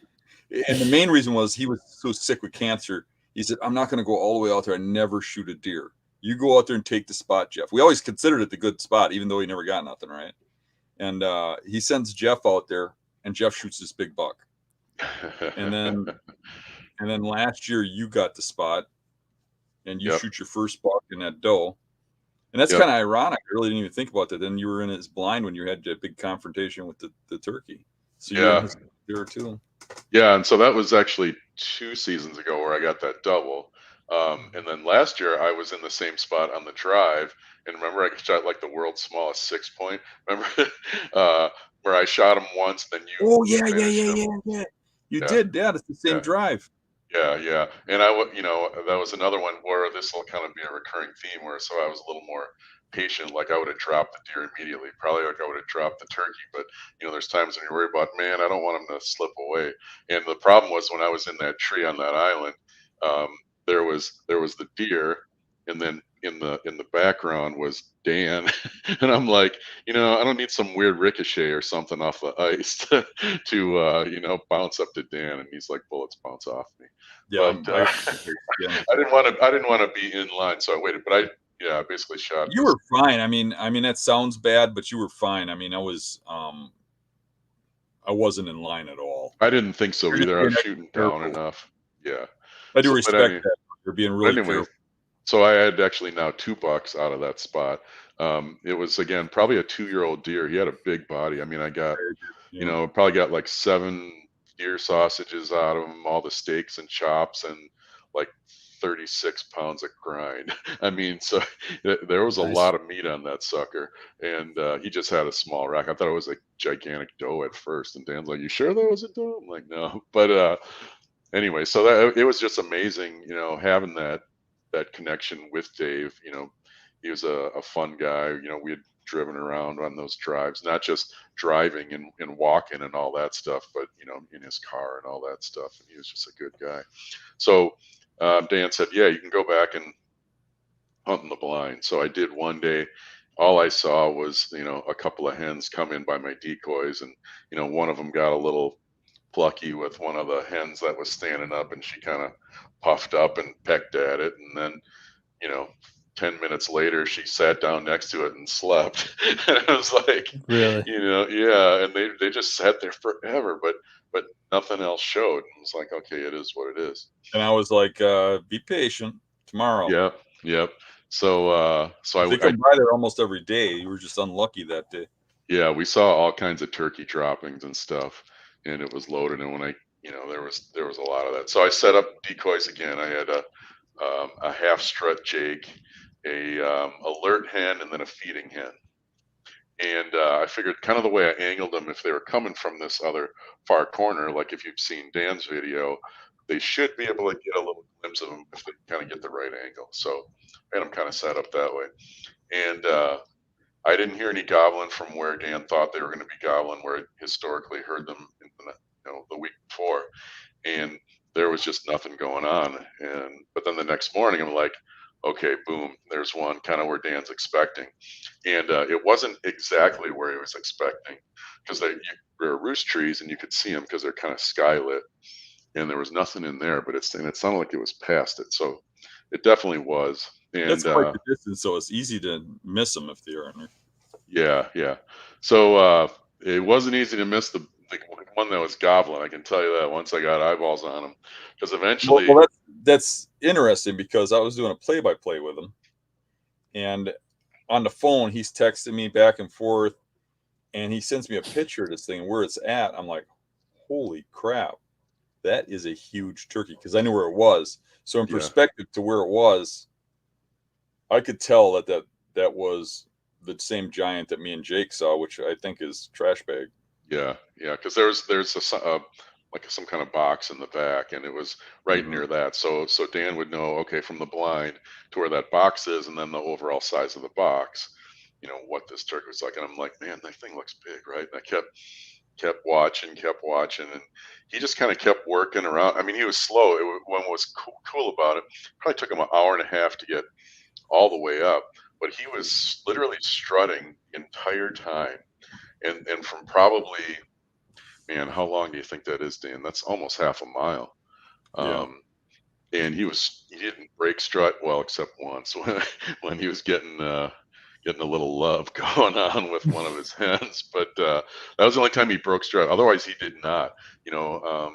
And the main reason was he was so sick with cancer. He said, I'm not going to go all the way out there and never shoot a deer. You go out there and take the spot, Jeff. We always considered it the good spot, even though he never got nothing, right? And he sends Jeff out there, and Jeff shoots this big buck. And then last year you got the spot, and you shoot your first buck in that doe. And that's kind of ironic. I really didn't even think about that. Then you were in his blind when you had a big confrontation with the turkey. So you were in his deer too. Yeah, and so that was actually 2 seasons ago where I got that double. And then last year I was in the same spot on the drive, and remember I shot like the world's smallest 6-point. Remember where I shot him once, then you. Oh yeah. You did, yeah. It's the same drive. Yeah. And that was another one where this will kind of be a recurring theme where so I was a little more patient. Like I would have dropped the deer immediately. Probably like I would have dropped the turkey. But there's times when you worry about, man, I don't want him to slip away. And the problem was when I was in that tree on that island, there was the deer, and then in the background was Dan. And I'm like, I don't need some weird ricochet or something off the ice to bounce up to Dan. And he's like, bullets bounce off me. Yeah, But I didn't want to be in line, so I waited. But I basically shot. You were fine. I mean that sounds bad, but you were fine. I mean, I wasn't in line at all. I didn't think so either. I was shooting down enough. Yeah, I do respect that. You're being really careful. So I had actually now 2 bucks out of that spot. It was again probably a 2-year-old deer. He had a big body. I mean, I got probably got like 7 deer sausages out of him, all the steaks and chops, and like 36 pounds of grind. I mean, so there was a lot of meat on that sucker, and he just had a small rack. I thought it was a gigantic doe at first, and Dan's like, "You sure that was a doe?" I'm like, "No," but anyway, so it was just amazing, having that connection with Dave. He was a fun guy. We had driven around on those drives, not just driving and walking and all that stuff, but in his car and all that stuff. And he was just a good guy. So Dan said, "Yeah, you can go back and hunt in the blind." So I did one day. All I saw was a couple of hens come in by my decoys, and one of them got a little plucky with one of the hens that was standing up, and she kind of puffed up and pecked at it, and then 10 minutes later she sat down next to it and slept. And I was like, really, yeah. And they just sat there forever, but nothing else showed. And I was like, okay, it is what it is. And I was like, be patient, tomorrow. Yep. So I come by there almost every day. You were just unlucky that day. Yeah, we saw all kinds of turkey droppings and stuff, and it was loaded. And when I there was a lot of that. So I set up decoys again. I had a half strut Jake, a alert hen, and then a feeding hen. And I figured kind of the way I angled them, if they were coming from this other far corner, like if you've seen Dan's video, they should be able to get a little glimpse of them if they kind of get the right angle. So I had them kind of set up that way. And I didn't hear any gobbling from where Dan thought they were going to be gobbling, where I historically heard them in the week before. And there was just nothing going on. But then the next morning, I'm like, okay, boom, there's one kind of where Dan's expecting. And it wasn't exactly where he was expecting, because there are roost trees and you could see them because they're kind of skylit. And there was nothing in there, but it sounded like it was past it. So it definitely was. And that's quite the distance, so it's easy to miss them if they are in there. Yeah. So it wasn't easy to miss the like one that was gobbling. I can tell you that once I got eyeballs on him, because Well, eventually, that's interesting because I was doing a play-by-play with him, and on the phone he's texting me back and forth, and he sends me a picture of this thing where it's at. I'm like, holy crap, that is a huge turkey, because I knew where it was. So in yeah, perspective to where it was, I could tell that was the same giant that me and Jake saw, which I think is trash bag. yeah, yeah, because there's like some kind of box in the back, and it was right Mhm. near that. So Dan would know, okay, from the blind to where that box is, and then the overall size of the box, what this turkey was like. And I'm like, man, that thing looks big, right? And I kept watching, and he just kind of kept working around. I mean, he was slow. What was cool about it, probably took him an hour and a half to get all the way up, but he was literally strutting the entire time. And from probably, man, how long do you think that is, Dan? That's almost half a mile. Yeah. Um, and he didn't break strut, well, except once when he was getting a little love going on with one of his hens. But that was the only time he broke strut. Otherwise, he did not. You know,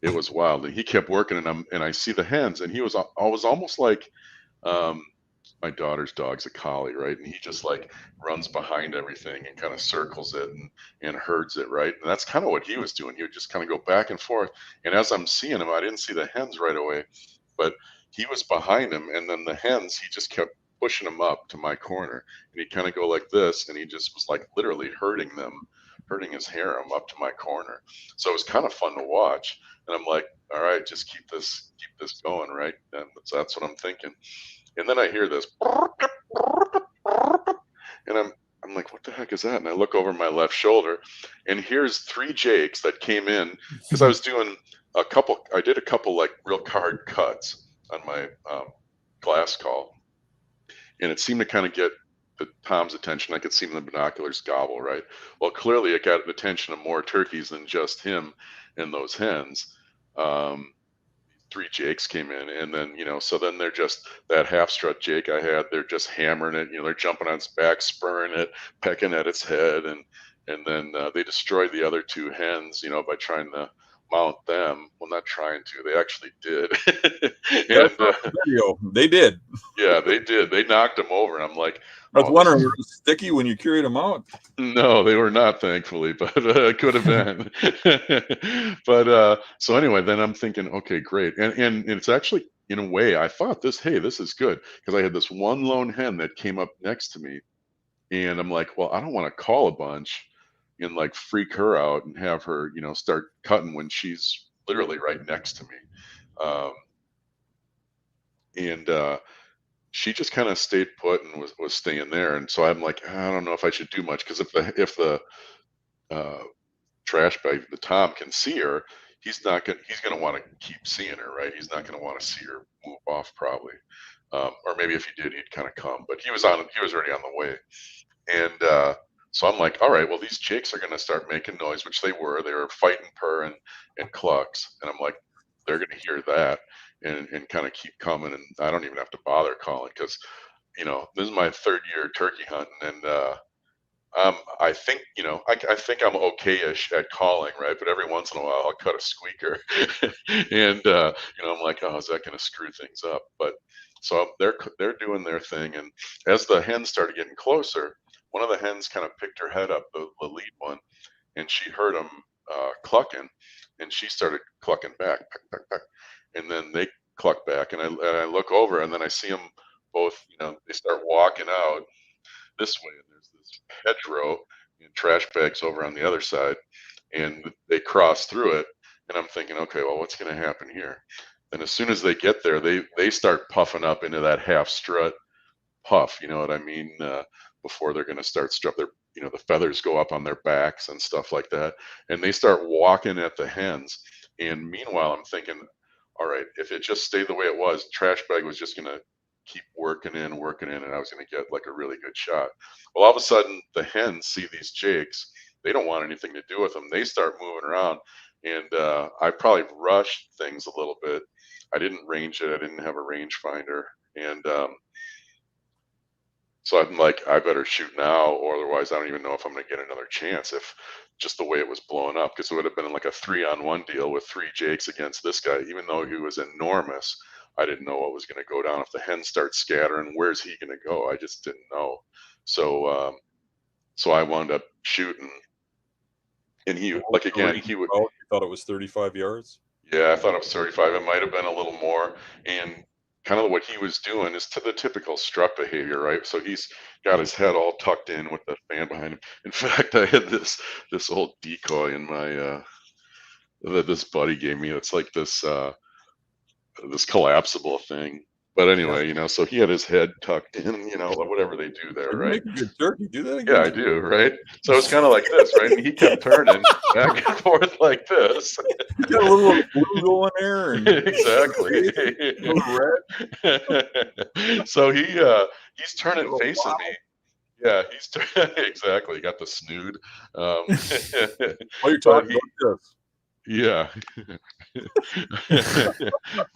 it was wild. And he kept working, and I see the hens, and I was almost like, um, my daughter's dog's a collie, right? And he just like runs behind everything and kind of circles it and herds it, right? And that's kind of what he was doing. He would just kind of go back and forth. And as I'm seeing him, I didn't see the hens right away, but he was behind him. And then the hens, he just kept pushing them up to my corner. And he'd kind of go like this, and he just was like literally herding them, herding his harem up to my corner. So it was kind of fun to watch. And I'm like, all right, just keep this going, right? And that's what I'm thinking. And then I hear this, and I'm like, what the heck is that? And I look over my left shoulder, and here's three Jakes that came in because I was doing I did a couple like real hard cuts on my glass call, and it seemed to kind of get Tom's attention. I could see him in the binoculars gobble, right? Well, clearly it got the attention of more turkeys than just him and those hens. Um, three Jakes came in, and then so then they're just that half strut Jake I had. They're just hammering it. They're jumping on its back, spurring it, pecking at its head, and then they destroyed the other two hens. By trying to mount them. Well, not trying to. They actually did, Yeah, I and saw the video. They did. yeah, they did. They knocked them over, and I'm like, I was oh, this wondering, is were those sticky when you carried them out? no, they were not, thankfully, but it could have been. But so anyway, then I'm thinking, okay, great, and it's actually in a way I thought hey, this is good because I had this one lone hen that came up next to me, and I'm like, well, I don't want to call a bunch and like freak her out and have her, start cutting when she's literally right next to me, um, and she just kind of stayed put and was staying there, and so I'm like, I don't know if I should do much because if the uh, trash bag, the Tom can see her, he's gonna want to keep seeing her, right? He's not gonna want to see her move off probably. Or maybe if he did, he'd kind of come, but he was already on the way. And so I'm like, all right, well, these Jakes are gonna start making noise, which they were fighting purr and clucks. And I'm like, they're gonna hear that and kind of keep coming. And I don't even have to bother calling because, this is my third year turkey hunting. And I think I think I'm okay-ish at calling, right? But every once in a while, I'll cut a squeaker, and I'm like, oh, is that going to screw things up? But so they're doing their thing, and as the hens started getting closer, one of the hens kind of picked her head up, the lead one, and she heard them clucking, and she started clucking back, peck, peck, peck, and then they cluck back, and I look over, and then I see them both, they start walking out this way, and there's this hedgerow and trash bags over on the other side, and they cross through it, and I'm thinking, okay, well, what's going to happen here? And as soon as they get there, they start puffing up into that half strut puff, you know what I mean? Before they're going to start strut, the feathers go up on their backs and stuff like that, and they start walking at the hens. And meanwhile, I'm thinking, all right, if it just stayed the way it was, trash bag was just going to keep working in, and I was going to get like a really good shot. Well, all of a sudden, the hens see these Jakes. They don't want anything to do with them. They start moving around, and I probably rushed things a little bit. I didn't range it. I didn't have a rangefinder, and So I'm like, I better shoot now, or otherwise I don't even know if I'm going to get another chance. If just the way it was blowing up, because it would have been like a 3-on-1 deal with 3 Jakes against this guy, even though he was enormous. I didn't know what was going to go down. If the hens start scattering, where's he going to go? I just didn't know. So I wound up shooting, and he, like, again, he would. You thought it was 35 yards? Yeah, I thought it was 35. It might have been a little more. And kind of what he was doing is to the typical strut behavior, right? So he's got his head all tucked in with the fan behind him. In fact, I had this old decoy in my that this buddy gave me. It's like this collapsible thing. But anyway, so he had his head tucked in, whatever they do there, You right? make a good turkey. Do that Yeah, again. I do, right? So it's kind of like this, right? And he kept turning back and forth like this. You got a little blue going there, and Exactly. a little red. So he's turning facing me. Yeah, exactly. He got the snood. While you're talking about this, yeah.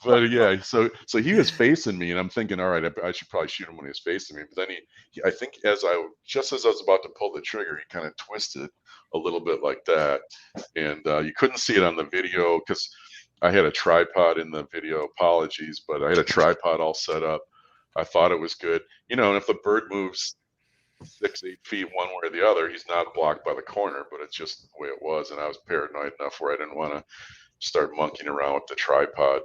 But yeah, so he was facing me, and I'm thinking, all right, I should probably shoot him when he was facing me. But then I think just as I was about to pull the trigger, he kind of twisted a little bit like that, and you couldn't see it on the video because I had a tripod in the video. Apologies, but I had a tripod all set up. I thought it was good, and if the bird moves 6-8 feet one way or the other, he's not blocked by the corner, but it's just the way it was. And I was paranoid enough where I didn't want to start monkeying around with the tripod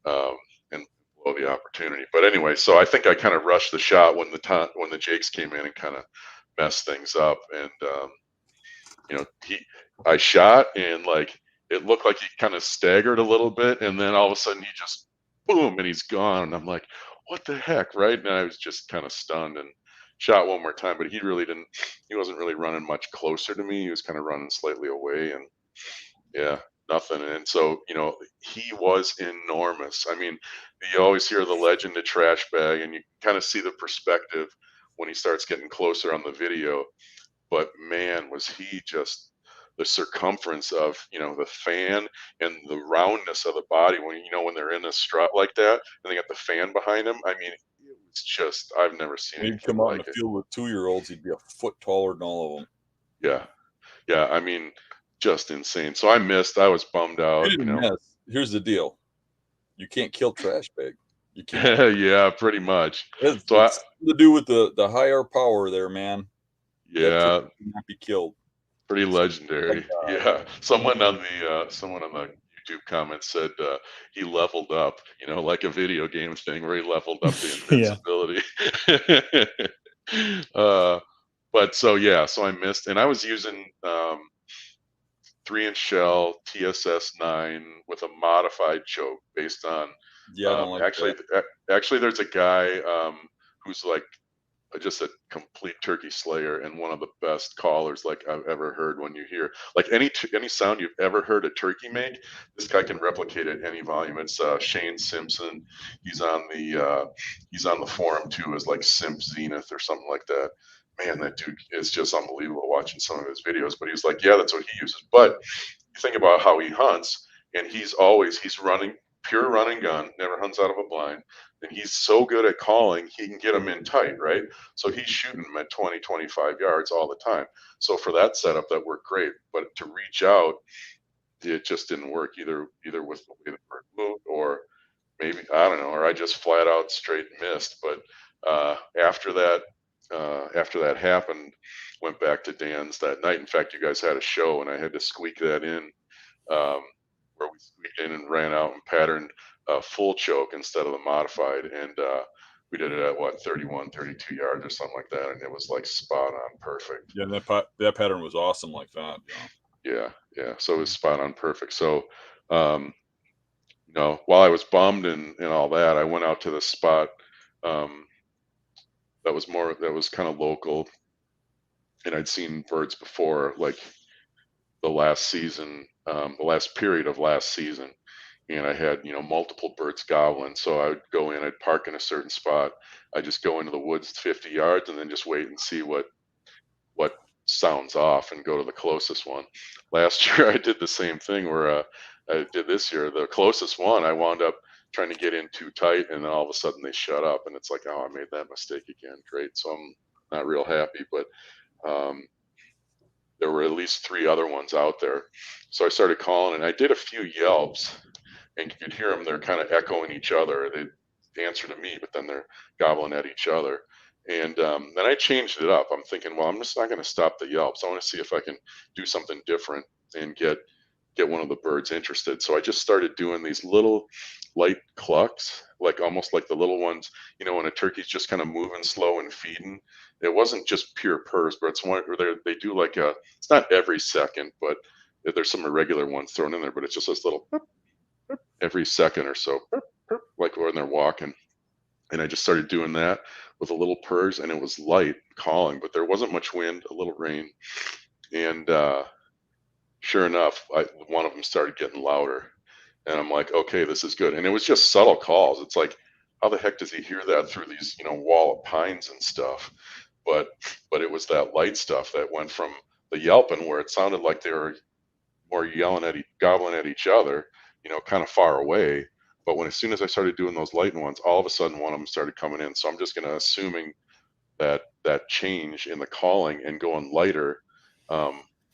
and blow the opportunity. But anyway, so I think I kind of rushed the shot when the Jakes came in and kind of messed things up. And I shot, and like it looked like he kind of staggered a little bit, and then all of a sudden he just boom, and he's gone. And I'm like, what the heck, right? And I was just kind of stunned and shot one more time, but he wasn't really running much closer to me. He was kind of running slightly away, and yeah, nothing. And so, he was enormous. I mean, you always hear the legend of trash bag, and you kind of see the perspective when he starts getting closer on the video. But man, was he just the circumference of, the fan and the roundness of the body when they're in a strut like that and they got the fan behind them. I mean, it was just, I've never seen he'd anything come out in like the it. field with 2-year-olds. He'd be a foot taller than all of them. Yeah. Yeah. I mean, just insane. So I missed. I was bummed out. You didn't miss. Here's the deal: you can't kill trash bag. You can't. Yeah, pretty much. It's So to do with the higher power there, man. Yeah, not be killed. pretty legendary. Yeah, someone on the YouTube comments said he leveled up. Like a video game thing where he leveled up the invincibility. But so I missed, and I was using 3-inch shell TSS-9 with a modified choke based on. Yeah, I don't like that. Actually, there's a guy who's like just a complete turkey slayer and one of the best callers like I've ever heard. When you hear like any sound you've ever heard a turkey make, this guy can replicate it any volume. It's Shane Simpson. He's on the forum too, as like Simp Zenith or something like that. Man, that dude is just unbelievable watching some of his videos. But he's like, yeah, that's what he uses. But you think about how he hunts, and he's running pure run and gun, never hunts out of a blind. And he's so good at calling, he can get them in tight, right? So he's shooting them at 20, 25 yards all the time. So for that setup, that worked great. But to reach out, it just didn't work either with the way the bird moved, or maybe, I don't know, or I just flat out straight missed. But after that happened, went back to Dan's that night. In fact, you guys had a show, and I had to squeak that in, where we squeaked in and ran out and patterned a full choke instead of the modified. And we did it at 31, 32 yards or something like that. And it was like spot on perfect. Yeah, that pattern was awesome like that. Yeah. So it was spot on perfect. So, while I was bummed and all that, I went out to the spot that was kind of local, and I'd seen birds before, like the last season, the last period of last season, and I had multiple birds gobbling. So I would go in, I'd park in a certain spot, I just go into the woods 50 yards and then just wait and see what sounds off and go to the closest one. Last year I did the same thing where I did this year. The closest one, I wound up trying to get in too tight, and then all of a sudden they shut up, and it's like, oh, I made that mistake again. Great. So I'm not real happy, but there were at least 3 other ones out there. So I started calling, and I did a few yelps, and you could hear them. They're kind of echoing each other. They answer to me, but then they're gobbling at each other. And then I changed it up. I'm thinking, well, I'm just not going to stop the yelps. I want to see if I can do something different and get one of the birds interested. So I just started doing these little light clucks, like almost like the little ones, when a turkey's just kind of moving slow and feeding. It wasn't just pure purrs, but it's one where they do like it's not every second, but there's some irregular ones thrown in there, but it's just this little every second or so, like when they're walking. And I just started doing that with a little purrs, and it was light calling, but there wasn't much wind, a little rain. And sure enough, one of them started getting louder. And I'm like, okay, this is good. And it was just subtle calls. It's like, how the heck does he hear that through these, wall of pines and stuff? But it was that light stuff that went from the yelping, where it sounded like they were more gobbling at each other, kind of far away. But as soon as I started doing those light ones, all of a sudden one of them started coming in. So I'm just assuming that change in the calling and going lighter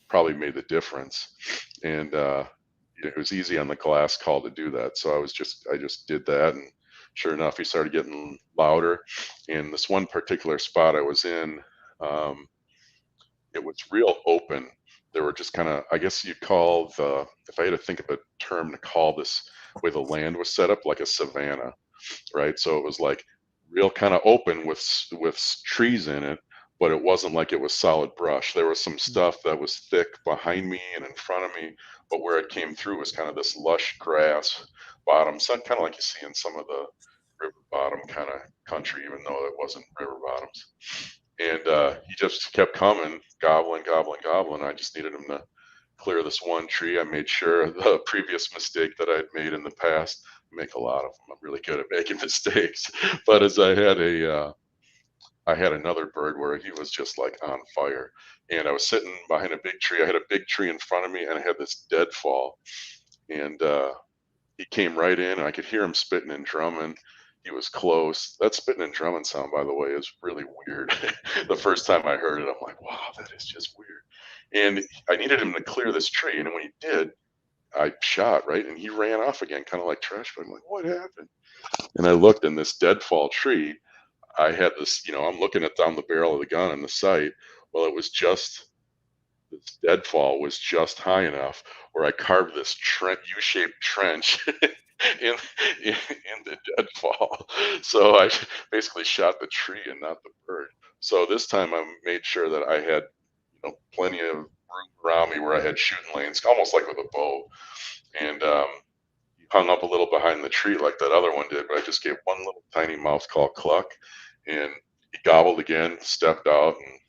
probably made the difference. And it was easy on the glass call to do that. So I just did that, and sure enough, he started getting louder. And this one particular spot I was in, it was real open. There were just kind of, I guess you'd call if I had to think of a term to call this way the land was set up, like a savanna, right? So it was like real kind of open with trees in it, but it wasn't like it was solid brush. There was some stuff that was thick behind me and in front of me, but where it came through was kind of this lush grass bottom, so kind of like you see in some of the river bottom kind of country, even though it wasn't river bottoms. And he just kept coming, gobbling. I just needed him to clear this one tree. I made sure the previous mistake that I'd made in the past, I make a lot of them. I'm really good at making mistakes. But as I had another bird where he was just like on fire, and I was sitting behind a big tree. I had a big tree in front of me, and I had this deadfall, and he came right in, and I could hear him spitting and drumming. He was close. That spitting and drumming sound, by the way, is really weird. The first time I heard it, I'm like, wow, that is just weird. And I needed him to clear this tree, and when he did, I shot, right? And he ran off again, kind of like trash. But I'm like, what happened? And I looked in this deadfall tree. I had this, I'm looking at down the barrel of the gun in the sight. Well, it was just, this deadfall was just high enough where I carved this U-shaped trench in, in the deadfall. So I basically shot the tree and not the bird. So this time I made sure that I had, plenty of room around me where I had shooting lanes, almost like with a bow. And he hung up a little behind the tree like that other one did, but I just gave one little tiny mouth call cluck, and he gobbled again, stepped out, and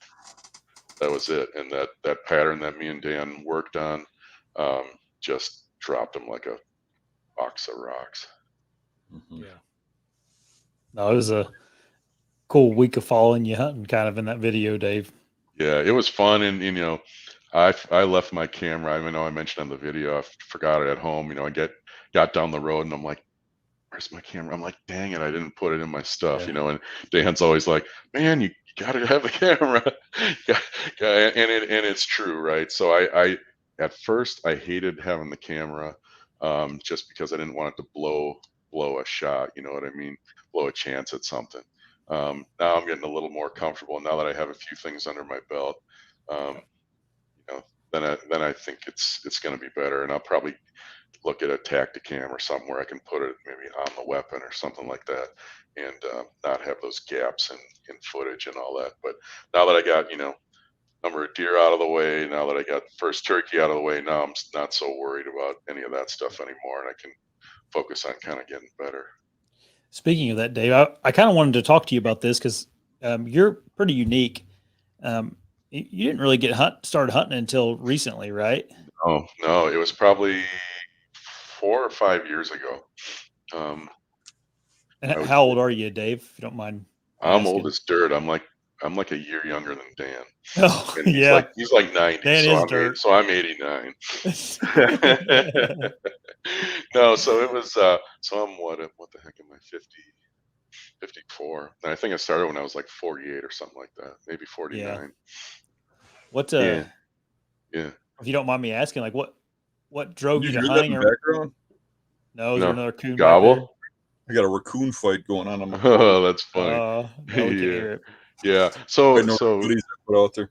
that was it. And that pattern that me and Dan worked on just dropped him like a box of rocks. Yeah. No, it was a cool week of following you hunting kind of in that video, Dave. Yeah, it was fun. And I left my camera. I know I mentioned on the video, I forgot it at home. I got down the road, and I'm like, where's my camera? I'm like, dang it, I didn't put it in my stuff. Yeah. And Dan's always like, man, you gotta have the camera. Yeah, and it's true, right? So I at first I hated having the camera, just because I didn't want it to blow a shot. You know what I mean? Blow a chance at something. Now I'm getting a little more comfortable now that I have a few things under my belt. Then I think it's going to be better, and I'll probably look at a Tacticam or something where I can put it maybe on the weapon or something like that, and not have those gaps in footage and all that. But now that I got number of deer out of the way, now that I got first turkey out of the way, now I'm not so worried about any of that stuff anymore, and I can focus on kind of getting better. Speaking of that, Dave, I kind of wanted to talk to you about this because you're pretty unique. You didn't really started hunting until recently, right? Oh, no, it was probably 4 or 5 years ago. And how old are you, Dave, if you don't mind I'm asking? old as dirt. I'm like I'm like a year younger than Dan, Oh and yeah, he's like 90, Dan so is dirt. I'm 89. No, so it was so I'm what the heck am I, 50, 54? And I think I started when I was like 48 or something like that, maybe Yeah. 49. What Yeah, yeah. if you don't mind me asking, like what drove Did you you to hear that in hunting? the Or background? no, is there No, another coon back there? gobble. I got a raccoon fight going on my property. Oh, that's funny. No, we can't Yeah, hear it. yeah. I know hoodies I put out there.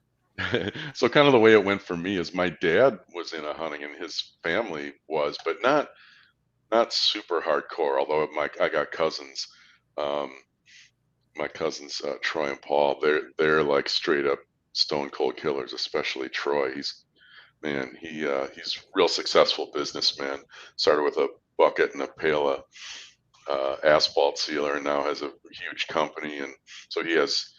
So kind of the way it went for me is my dad was into hunting and his family was, but not super hardcore. Although I got cousins, um, my cousins Troy and Paul. They're like straight up stone cold killers, especially Troy. He's real successful businessman. Started with a bucket and a pail of asphalt sealer, and now has a huge company. And so he has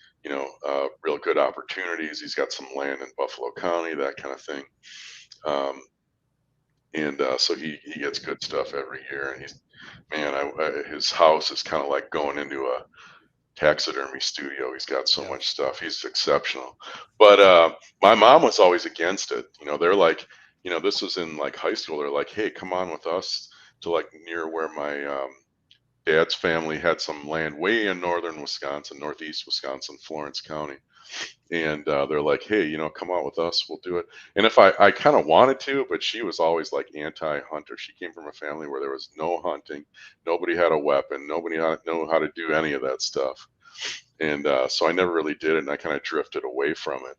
real good opportunities. He's got some land in Buffalo County, that kind of thing. And so he gets good stuff every year. And his house is kind of like going into a taxidermy studio. He's got so Yeah. much stuff. He's exceptional. But my mom was always against it. They're like, this was in like high school. They're like, hey, come on with us to like near where my dad's family had some land way in northern Wisconsin, northeast Wisconsin, Florence County. And they're like, hey, come out with us, we'll do it. And if I kind of wanted to, but she was always like anti-hunter. She came from a family where there was no hunting, nobody had a weapon, nobody know how to do any of that stuff. And so I never really did it, and I kind of drifted away from it.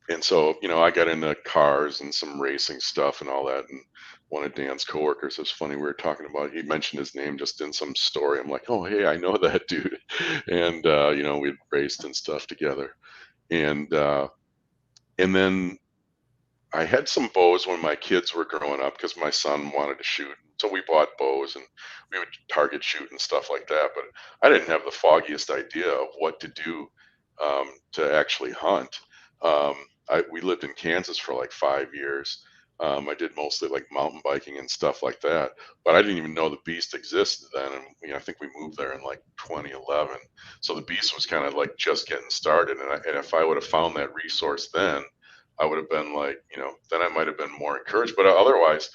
And so, I got into cars and some racing stuff and all that. And one of Dan's coworkers, it's funny, we were talking about, he mentioned his name just in some story. I'm like, oh, hey, I know that dude. And, we'd raced and stuff together. And, and then I had some bows when my kids were growing up because my son wanted to shoot. So we bought bows and we would target shoot and stuff like that. But I didn't have the foggiest idea of what to do to actually hunt. We lived in Kansas for like 5 years. I did mostly like mountain biking and stuff like that, but I didn't even know the beast existed then. And I think we moved there in like 2011. So the beast was kind of like just getting started. And if I would have found that resource then, I would have been like, then I might have been more encouraged. But otherwise,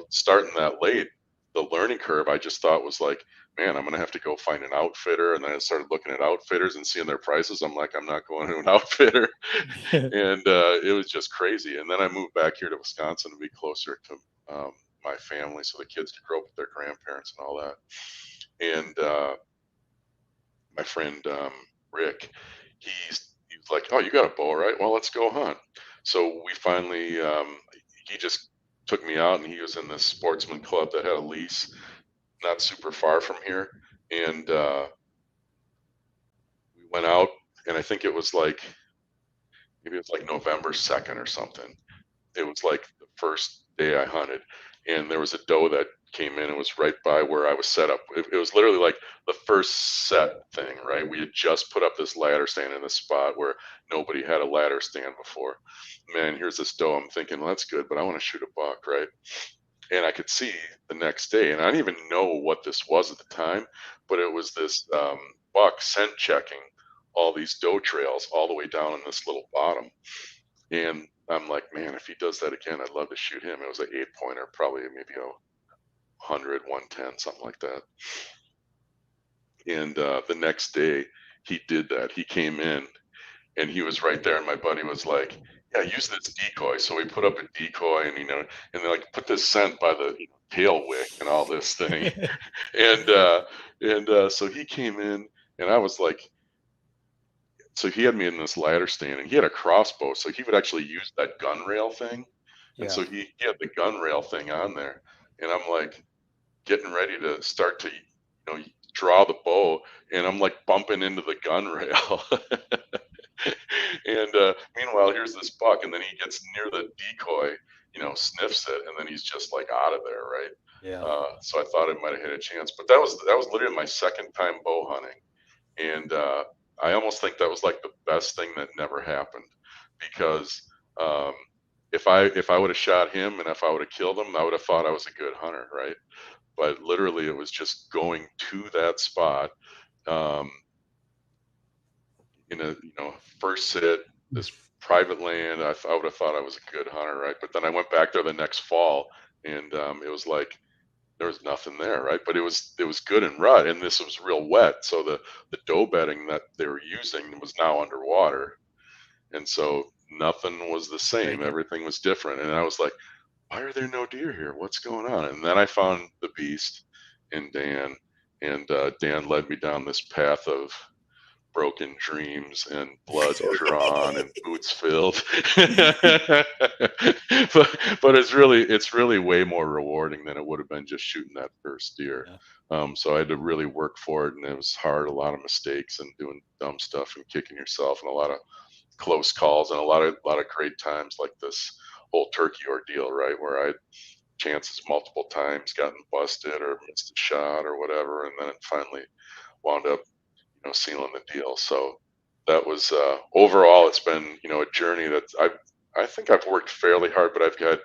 starting that late, the learning curve I just thought was like, man, I'm gonna have to go find an outfitter. And then I started looking at outfitters and seeing their prices. I'm like, I'm not going to an outfitter. And it was just crazy. And then I moved back here to Wisconsin to be closer to my family, so the kids could grow up with their grandparents and all that. And my friend Rick, he was like, "Oh, you got a bow, right? Well, let's go hunt." So we finally, he just took me out, and he was in this sportsman club that had a lease not super far from here, and we went out, and I think it was like maybe it was like November 2nd or something. It was like the first day I hunted, and there was a doe that came in and was right by where I was set up. It was literally like the first set thing, right? We had just put up this ladder stand in this spot where nobody had a ladder stand before. Man, here's this doe. I'm thinking, well, that's good, but I want to shoot a buck, right? And I could see the next day, and I didn't even know what this was at the time, but it was this buck scent checking all these doe trails all the way down in this little bottom. And I'm like, man, if he does that again, I'd love to shoot him. It was an 8-pointer, probably maybe 100, 110, something like that. And the next day, he did that. He came in, and he was right there. And my buddy was like, yeah, use this decoy. So we put up a decoy, and and they like put this scent by the tail wick and all this thing. And so he came in, and I was like, so he had me in this ladder stand, and he had a crossbow, so he would actually use that gun rail thing. And Yeah. so he had the gun rail thing on there, and I'm like getting ready to start to draw the bow, and I'm like bumping into the gun rail. And meanwhile, here's this buck, and then he gets near the decoy, sniffs it, and then he's just like out of there, right? Yeah. So I thought it might have hit a chance, but that was literally my second time bow hunting, and I almost think that was like the best thing that never happened, because um, if I would have shot him and if I would have killed him, I would have thought I was a good hunter, right? But literally, it was just going to that spot. Um, in a, first sit, this private land. I would have thought I was a good hunter, right? But then I went back there the next fall, and it was like there was nothing there, right? But it was good in rut, and this was real wet, so the doe bedding that they were using was now underwater, and so nothing was the same. Take it. Everything was different, and I was like, why are there no deer here? What's going on? And then I found the beast in Dan, and Dan led me down this path of broken dreams and blood drawn and boots filled. but it's really way more rewarding than it would have been just shooting that first deer. Yeah. So I had to really work for it, and it was hard. A lot of mistakes and doing dumb stuff and kicking yourself, and a lot of close calls, and a lot of great times, like this whole turkey ordeal, right, where I had chances multiple times, gotten busted or missed a shot or whatever, and then it finally wound up sealing the deal. So that was overall, it's been a journey that I think I've worked fairly hard, but I've got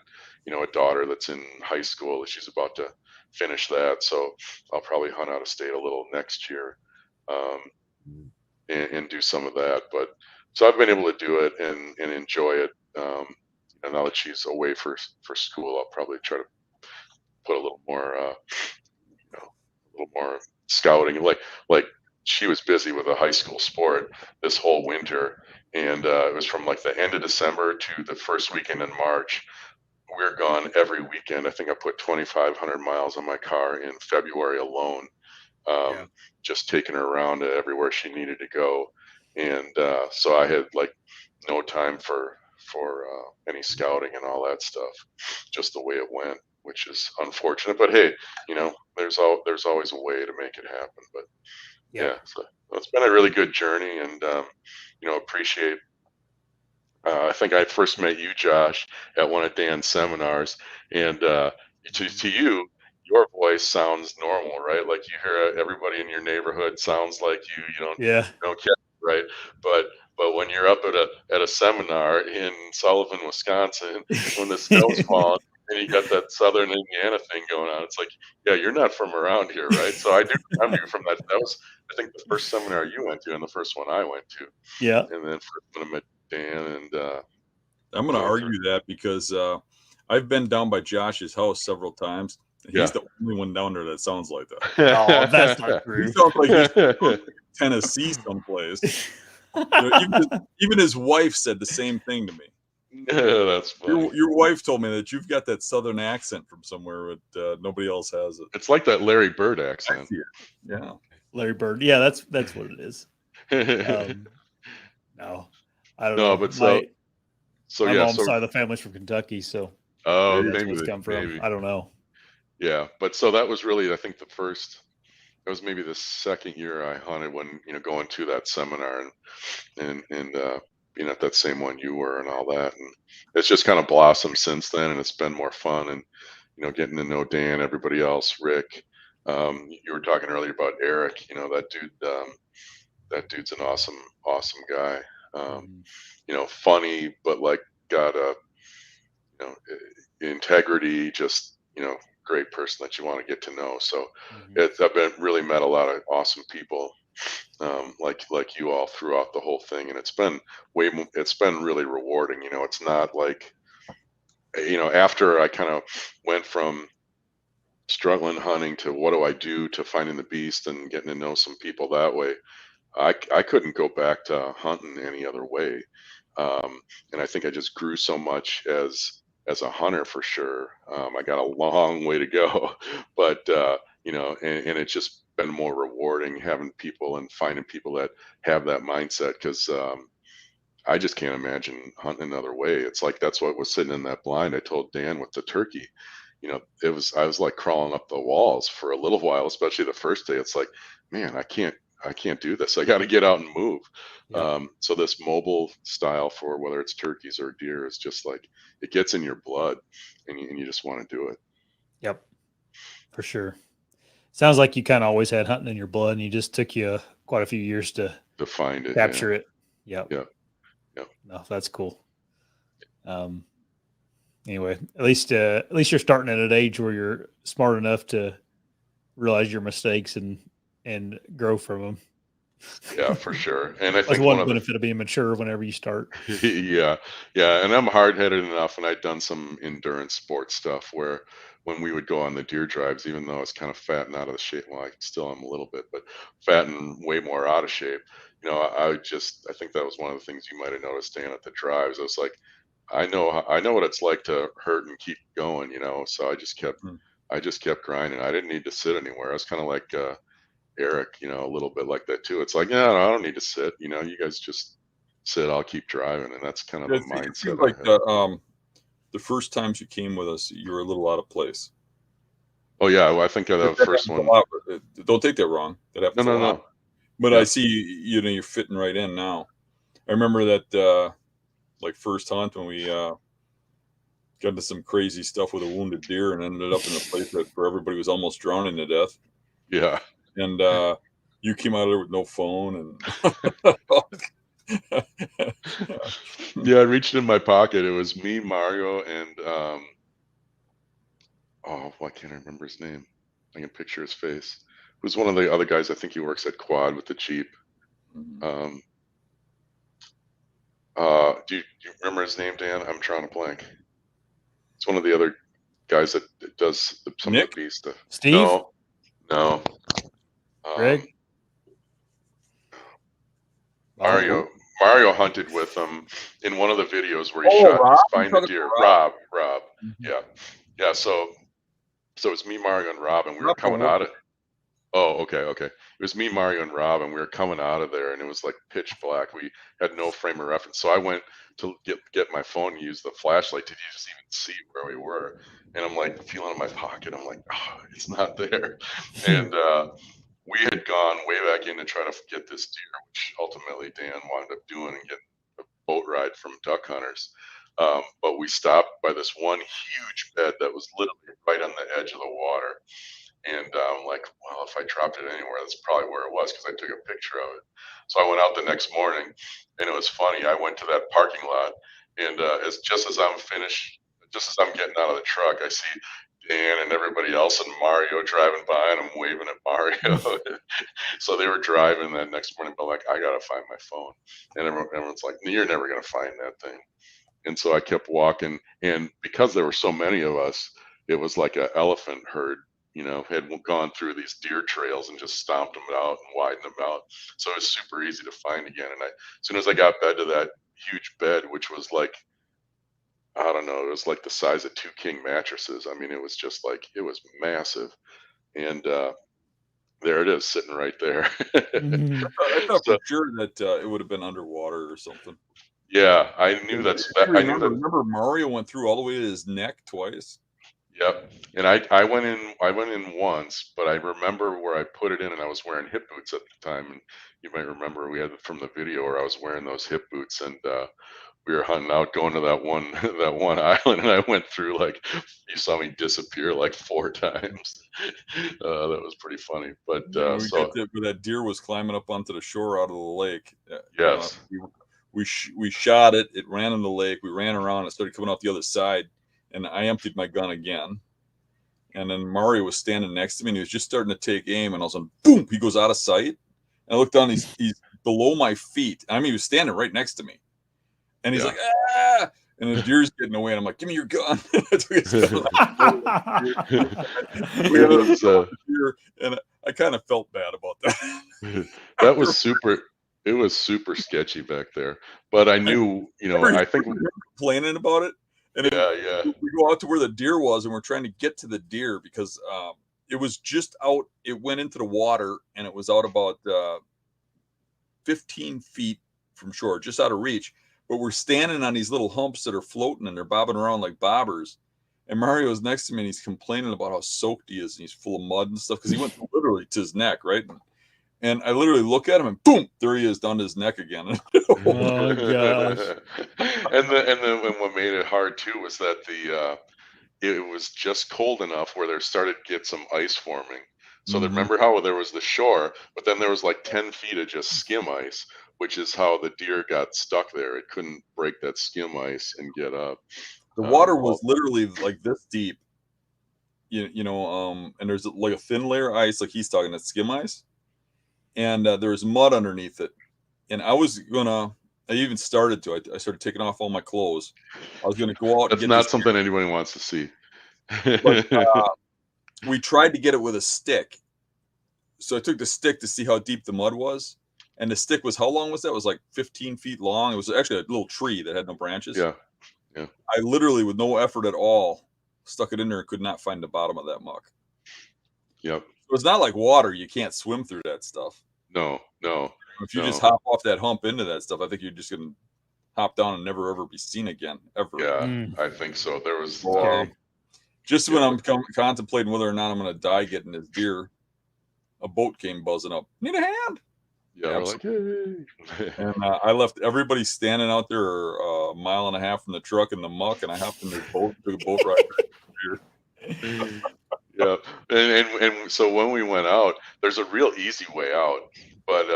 a daughter that's in high school. She's about to finish that, so I'll probably hunt out of state a little next year, and do some of that. But so I've been able to do it and enjoy it. And now that she's away for school, I'll probably try to put a little more scouting, like she was busy with a high school sport this whole winter, and it was from like the end of December to the first weekend in March. We're gone every weekend. I think I put 2,500 miles on my car in February alone, just taking her around to everywhere she needed to go. And so I had like no time for any scouting and all that stuff, just the way it went, which is unfortunate. But hey, there's always a way to make it happen. But yeah, so it's been a really good journey, and appreciate. I think I first met you, Josh, at one of Dan's seminars, and to you, your voice sounds normal, right? Like you hear everybody in your neighborhood sounds like you. You don't catch it, right? But when you're up at a seminar in Sullivan, Wisconsin, when the snow's falling, and you got that Southern Indiana thing going on, it's like, yeah, you're not from around here, right? So I do remember you from that. That was, I think, the first seminar you went to, and the first one I went to. Yeah. And then first when I met Dan, and I'm going to argue that because I've been down by Josh's house several times. He's the only one down there that sounds like that. Oh, that's not true. He sounds like he's from Tennessee someplace. Even his wife said the same thing to me. Yeah, that's funny. Your wife told me that you've got that Southern accent from somewhere, but nobody else has it. It's like that Larry Bird accent. Yeah, Larry Bird. Yeah, that's what it is. No, I don't know. But my mom's side of the family's from Kentucky, so that's where it's come from. Maybe. I don't know. Yeah, but so that was really, I think, that was maybe the second year I hunted when, going to that seminar and being at that same one you were and all that. And it's just kind of blossomed since then, and it's been more fun, and, getting to know Dan, everybody else, Rick. You were talking earlier about Eric, that dude's an awesome guy. Funny, but like got a, integrity, just, great person that you want to get to know. So I've really met a lot of awesome people, like you all throughout the whole thing. And it's been really rewarding. It's not like, after I kind of went from struggling hunting to what do I do to finding the beast and getting to know some people that way, I couldn't go back to hunting any other way. And I think I just grew so much as a hunter for sure. I got a long way to go, but and it's just been more rewarding having people and finding people that have that mindset, because I just can't imagine hunting another way. It's like that's what was sitting in that blind I told Dan with the turkey. I was like crawling up the walls for a little while, especially the first day. It's like, man, I can't do this. I got to get out and move. Yep. So this mobile style for whether it's turkeys or deer is just like, it gets in your blood, and you just want to do it. Yep, for sure. Sounds like you kind of always had hunting in your blood, and you just took you quite a few years to find it, capture it. Yep. Yep. No, that's cool. Anyway, at least you're starting at an age where you're smart enough to realize your mistakes and grow from them. Yeah, for sure. And I That's think one one of the benefit of being mature whenever you start. yeah, yeah, and I'm hard-headed enough, and I'd done some endurance sports stuff where when we would go on the deer drives, even though I was kind of fat and out of the shape, well, I still am a little bit, but fat and way more out of shape. I think that was one of the things you might have noticed, Dan, at the drives. I was like, I know what it's like to hurt and keep going, So Hmm. I just kept grinding. I didn't need to sit anywhere. I was kind of like Eric, a little bit like that too. It's like, yeah, no, I don't need to sit. You guys just sit. I'll keep driving, and that's kind of Yeah, the it mindset seems I like had. the first times you came with us, you were a little out of place. Oh yeah, well, I think the That first happens a one. lot. Don't take that wrong. That No, happens a no, lot. no. But I Yeah, see, you're fitting right in now. I remember that, like first hunt when we got into some crazy stuff with a wounded deer and ended up in a place where everybody was almost drowning to death. yeah, And you came out of there with no phone and yeah. I reached in my pocket. It was me, Mario, and oh, why can't I remember his name? I can picture his face. Who's one of the other guys? I think he works at Quad with the Jeep. Um, do you remember his name, Dan? I'm trying to blank. It's one of the other guys that does some of the Nick. beast stuff. Steve, No, no. Um, Greg, Bob. Mario Mario hunted with him in one of the videos where he Oh, shot Rob. these You find a talking deer. about Rob? Rob. Mhm. Yeah. Yeah, so it's me, Mario, and Rob, and we were Rob don't coming work out with. of oh, okay, okay. It was me, Mario, and Rob, and we were coming out of there, and it was like pitch black. We had no frame of reference. So I went to get my phone and use the flashlight to just even see where we were. And I'm like feeling in my pocket. I'm like, oh, it's not there. And we had gone way back in to try to get this deer, which ultimately Dan wound up doing and getting a boat ride from duck hunters. But we stopped by this one huge bed that was literally right on the edge of the water. And I'm like, well, if I dropped it anywhere, that's probably where it was because I took a picture of it. So I went out the next morning, and it was funny. I went to that parking lot, and just as I'm finished, just as I'm getting out of the truck, I see Dan and everybody else and Mario driving by, and I'm waving at Mario. So they were driving that next morning, but like, I gotta find my phone, and everyone's like, you're never gonna find that thing. And so I kept walking, and because there were so many of us, it was like an elephant herd, had gone through these deer trails and just stomped them out and widened them out. So it was super easy to find again. And as soon as I got bed to that huge bed, which was like, I don't know, it was like the size of two king mattresses. I mean, it was just like, it was massive. And there it is, sitting right there. Mhm. I thought for So sure that it would have been underwater or something. yeah, I knew And that's if you I knew remember, that. remember Mario went through all the way to his neck twice. Yep. And I went in once, but I remember where I put it in, and I was wearing hip boots at the time. And you might remember we had it from the video where I was wearing those hip boots, and we were hunting out, going to that one that one island, and I went through like you saw me disappear like 4 times. That was pretty funny. But And when we got so to where that deer was climbing up onto the shore out of the lake, yes, we shot it. It ran in the lake. We ran around. It started coming out the other side, and I emptied my gun again. And then Mario was standing next to me, and he was just starting to take aim, and all of a sudden, boom! He goes out of sight. And I looked down. He's below my feet. I mean, he was standing right next to me, and he's yeah. like, ah! And the deer's getting away, and I'm like, give me your gun. I took his gun. We It ended up was killing the deer, and I kind of felt bad about that. that After was super. It was super sketchy back there, but I I knew, remember, I think, him complaining about it, and then yeah, yeah, we go out to where the deer was, and we're trying to get to the deer because it was just out. It went into the water, and it was out about 15 feet from shore, just out of reach. But we're standing on these little humps that are floating, and they're bobbing around like bobbers. And Mario's next to me, and he's complaining about how soaked he is, and he's full of mud and stuff because he went literally to his neck, right? And I literally look at him, and boom, there he is down to his neck again. Oh gosh. and what made it hard too was that it was just cold enough where there started to get some ice forming. So Mhm. remember how there was the shore, but then there was like 10 feet of just skim ice, which is how the deer got stuck there. It couldn't break that skim ice and get up. The water was Well, literally like this deep, and there's like a thin layer of ice, like he's talking, that skim ice. and there was mud underneath it. And I even started to. I started taking off all my clothes. I was gonna go out. That's and get not this something anybody wants to see. but we tried to get it with a stick. So I took the stick to see how deep the mud was, and the stick was, how long was that? It was like 15 feet long. It was actually a little tree that had no branches. Yeah, yeah. I literally, with no effort at all, stuck it in there and could not find the bottom of that muck. Yep. So it's not like water. You can't swim through that stuff. No. If you just hop off that hump into that stuff, I think you're just going to hop down and never, ever be seen again, ever. Yeah, I think so. There was... just when I'm contemplating whether or not I'm going to die getting this deer, a boat came buzzing up. Need a hand? Yeah, we're like, hey. And I left everybody standing out there a mile and a half from the truck in the muck, and I hopped in the boat, took a boat ride. Yeah, and so when we went out, there's a real easy way out, but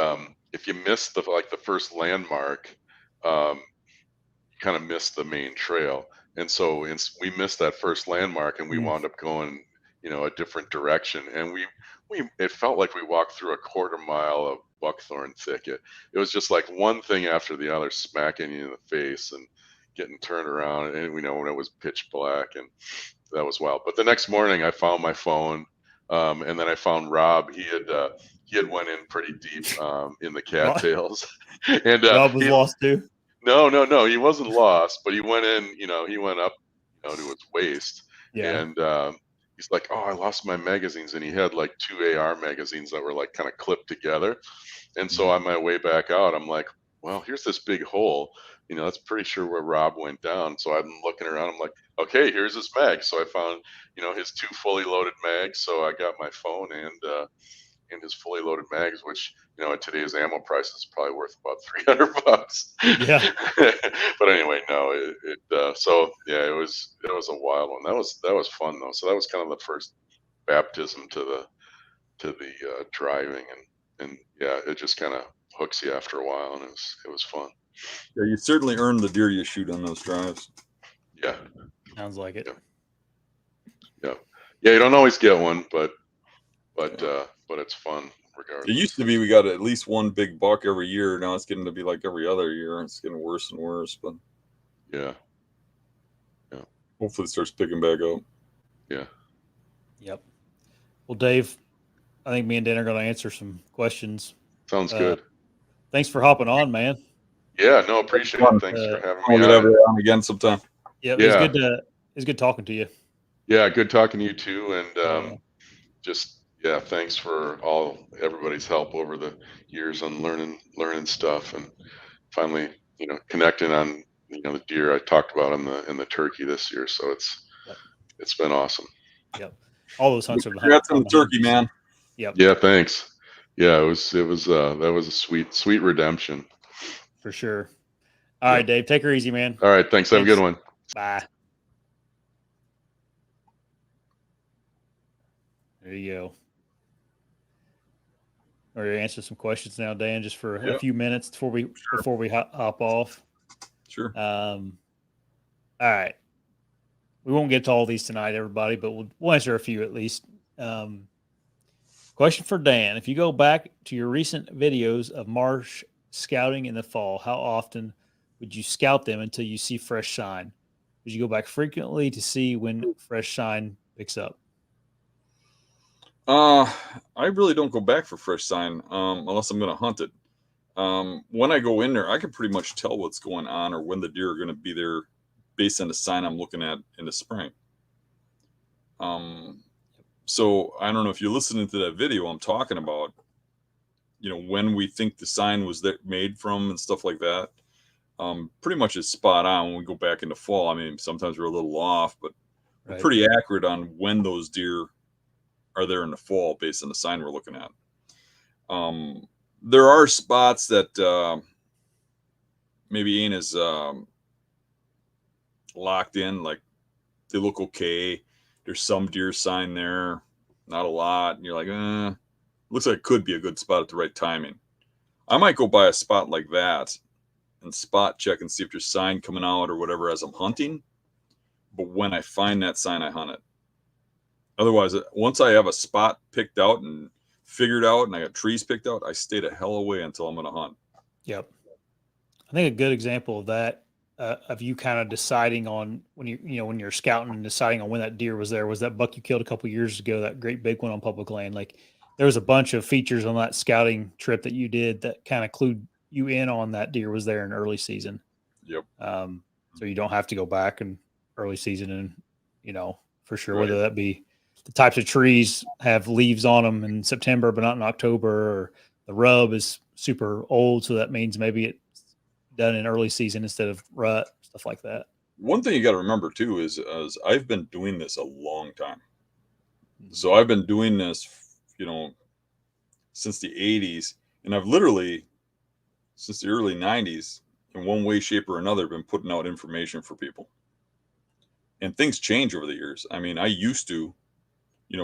if you miss the first landmark, you kind of miss the main trail, and so we missed that first landmark, and we wound up going, a different direction, and it felt like we walked through a quarter mile of buckthorn thicket. It was just like one thing after the other smacking you in the face and getting turned around, and when it was pitch black, and that was wild. But the next morning I found my phone, and then I found Rob. He had went in pretty deep in the cattails. And Rob was lost too? No, he wasn't lost, but he went in, he went up to his waist. Yeah. And he's like, oh, I lost my magazines, and he had like 2 AR magazines that were like kind of clipped together. And so on my way back out, I'm like, well, here's this big hole. That's pretty sure where Rob went down. So I'm looking around. I'm like, okay, here's his mag. So I found, his 2 fully loaded mags. So I got my phone and his fully loaded mags, which, at today's ammo price is probably worth about $300. Yeah. But anyway, no, so yeah, it was a wild one. That was fun though. So that was kind of the first baptism to the driving, and yeah, it just kind of hooks you after a while, and it was fun. Yeah, you certainly earned the deer you shoot on those drives. Yeah, sounds like it. Yeah. You don't always get one, but it's fun regardless. It used to be we got at least one big buck every year. Now it's getting to be like every other year. It's getting worse and worse, but yeah. Hopefully it starts picking back up. Yeah. Yep. Well, Dave, I think me and Dan are going to answer some questions. Sounds good. Thanks for hopping on, man. Yeah, no, appreciate it. Thanks for having me on. On again sometime. Yeah, it was good talking to you. Yeah, good talking to you too, and thanks for everybody's help over the years on learning stuff, and finally, connecting on the deer I talked about in the turkey this year. So it's been awesome. Yep. All those hunts are congrats on the turkey, man. Yep. Yeah, thanks. Yeah, it was that was a sweet redemption. For sure. All right, Dave, take her easy, man. All right, thanks. Have a good one. Bye. There you go. We're going to answer some questions now, Dan, just for a few minutes before we hop off. Sure. All right. We won't get to all these tonight, everybody, but we'll answer a few at least. Question for Dan. If you go back to your recent videos of marsh scouting in the fall, how often would you scout them until you see fresh sign? Would you go back frequently to see when fresh sign picks up? I really don't go back for fresh sign unless I'm going to hunt it. When I go in there, I can pretty much tell what's going on or when the deer are going to be there based on the sign I'm looking at in the spring. So I don't know if you're listening to that video I'm talking about, when we think the sign was made from and stuff like that. Pretty much is spot on when we go back into fall. I mean, sometimes we're a little off, but we're pretty accurate on when those deer are there in the fall based on the sign we're looking at. There are spots that maybe ain't as locked in, like they look okay. There's some deer sign there, not a lot, and you're like, looks like it could be a good spot at the right timing. I might go by a spot like that and spot check and see if there's sign coming out or whatever as I'm hunting. But when I find that sign, I hunt it. Otherwise, once I have a spot picked out and figured out and I got trees picked out, I stay the hell away until I'm going to hunt. Yep. I think a good example of that, of you kind of deciding on when when you're scouting and deciding on when that deer was there, was that buck you killed a couple years ago, that great big one on public land. Like there was a bunch of features on that scouting trip that you did that kind of clued you in on that deer was there in early season. Yep. So you don't have to go back in early season and, for sure, Right. whether that be the types of trees have leaves on them in September, but not in October, or the rub is super old. So that means maybe it's done in early season instead of rut, stuff like that. One thing you got to remember too is I've been doing this a long time. So I've been doing this, since the 80s, and I've literally, since the early 90s, in one way, shape, or another, been putting out information for people. And things change over the years. I mean, I used to,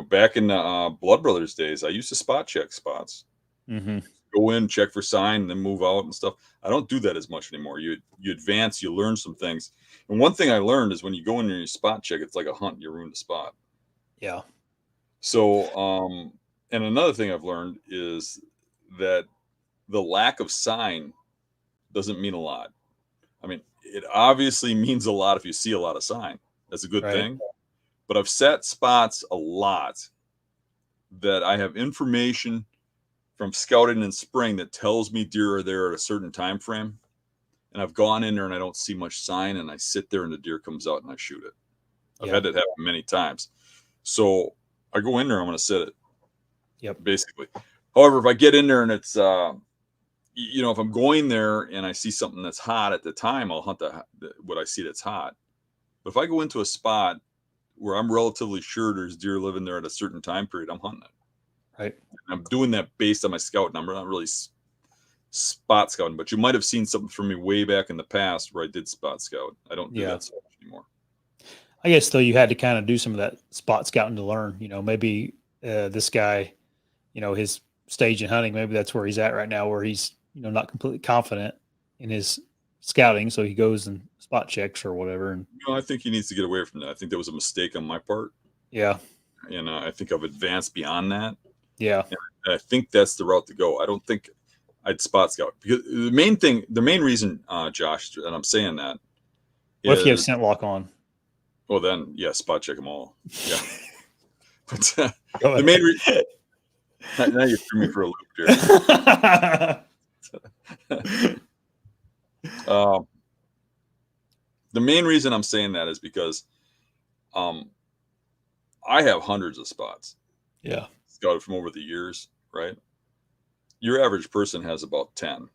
back in the Blood Brothers days, I used to spot check spots. Mm-hmm. Go in, check for sign, then move out and stuff. I don't do that as much anymore. You advance, you learn some things. And one thing I learned is when you go in and you spot check, it's like a hunt. You ruin the spot. Yeah. So, and another thing I've learned is that the lack of sign doesn't mean a lot. I mean, it obviously means a lot if you see a lot of sign. That's a good thing. But I've set spots a lot that I have information from scouting in spring that tells me deer are there at a certain time frame. And I've gone in there and I don't see much sign, and I sit there and the deer comes out and I shoot it. I've had that happen many times. So I go in there, I'm going to sit it. Yep. Basically. However, if I get in there and it's, if I'm going there and I see something that's hot at the time, I'll hunt what I see that's hot. But if I go into a spot where I'm relatively sure there's deer living there at a certain time period, I'm hunting it. Right. And I'm doing that based on my scout number. I'm not really spot scouting, but you might have seen something from me way back in the past where I did spot scout. I don't do that so much anymore. I guess though you had to kind of do some of that spot scouting to learn, maybe this guy, his stage in hunting, maybe that's where he's at right now, where he's, not completely confident in his scouting. So he goes and spot checks or whatever. And I think he needs to get away from that. I think that was a mistake on my part. Yeah. And I think I've advanced beyond that. Yeah. And I think that's the route to go. I don't think I'd spot scout, because the main reason, Josh, and I'm saying that. What if you have scent lock on? Well, then, spot check them all. Yeah. But the main reason, now you threw me for a loop here. The main reason I'm saying that is because I have hundreds of spots. Yeah. Scouted from over the years, right? Your average person has about 10.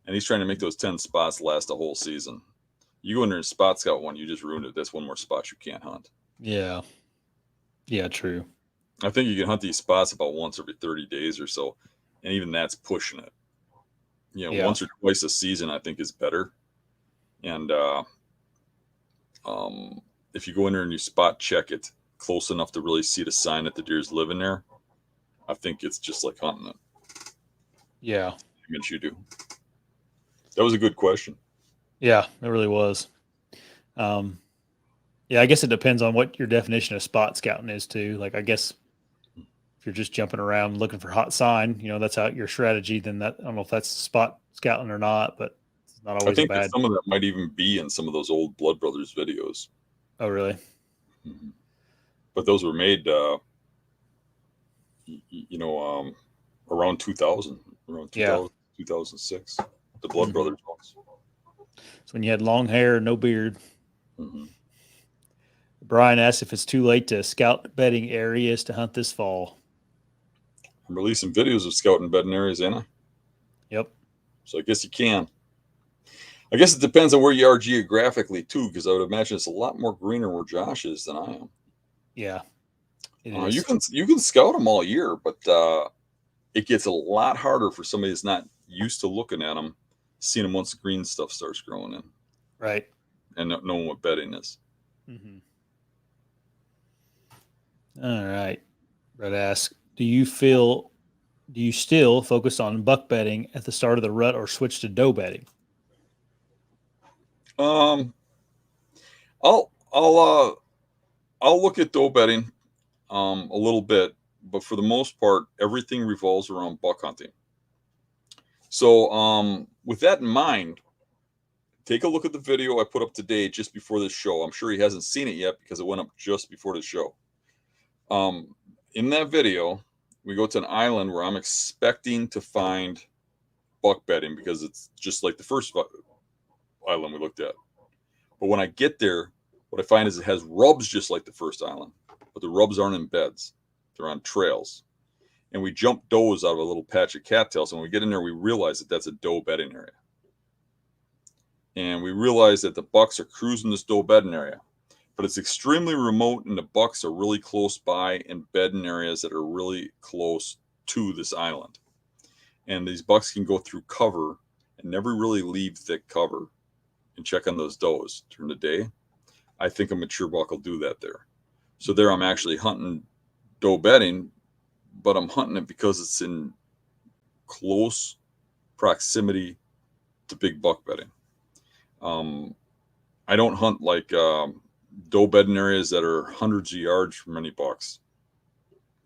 And he's trying to make those 10 spots last a whole season. You go in there and spot scout one, you just ruined it. That's one more spot you can't hunt. Yeah. Yeah, true. I think you can hunt these spots about once every 30 days or so. And even that's pushing it. Once or twice a season, I think is better. And if you go in there and you spot check it close enough to really see the sign that the deer's living there, I think it's just like hunting it. Yeah. I mean, you do. That was a good question. Yeah, it really was. Yeah, I guess it depends on what your definition of spot scouting is too. Like, I guess if you're just jumping around looking for hot sign, that's out your strategy, then I don't know if that's spot scouting or not, but it's not always I think bad. that some of that might even be in some of those old Blood Brothers videos. Oh, really? Mm-hmm. But those were made, around 2000, 2006, the Blood Brothers ones. So when you had long hair, no beard. Mm-hmm. Brian asked if it's too late to scout bedding areas to hunt this fall. I'm releasing videos of scouting bedding areas, ain't I? Yep. So I guess you can. I guess it depends on where you are geographically too, because I would imagine it's a lot more greener where Josh is than I am. Yeah. You can scout them all year, but it gets a lot harder for somebody that's not used to looking at them, seeing them once the green stuff starts growing in. Right. And not knowing what bedding is. Mm-hmm. All right. Brett asks, do you still focus on buck bedding at the start of the rut or switch to doe bedding? I'll look at doe bedding a little bit, but for the most part, everything revolves around buck hunting. So with that in mind, take a look at the video I put up today just before this show. I'm sure he hasn't seen it yet because it went up just before the show. In that video, we go to an island where I'm expecting to find buck bedding because it's just like the first island we looked at. But when I get there, what I find is it has rubs just like the first island, but the rubs aren't in beds. They're on trails. And we jump does out of a little patch of cattails. And when we get in there, we realize that that's a doe bedding area. And we realize that the bucks are cruising this doe bedding area. But it's extremely remote, and the bucks are really close by and bed in areas that are really close to this island. And these bucks can go through cover and never really leave thick cover and check on those does during the day. I think a mature buck will do that there. So there I'm actually hunting doe bedding, but I'm hunting it because it's in close proximity to big buck bedding. I don't hunt like doe bedding areas that are hundreds of yards from any bucks,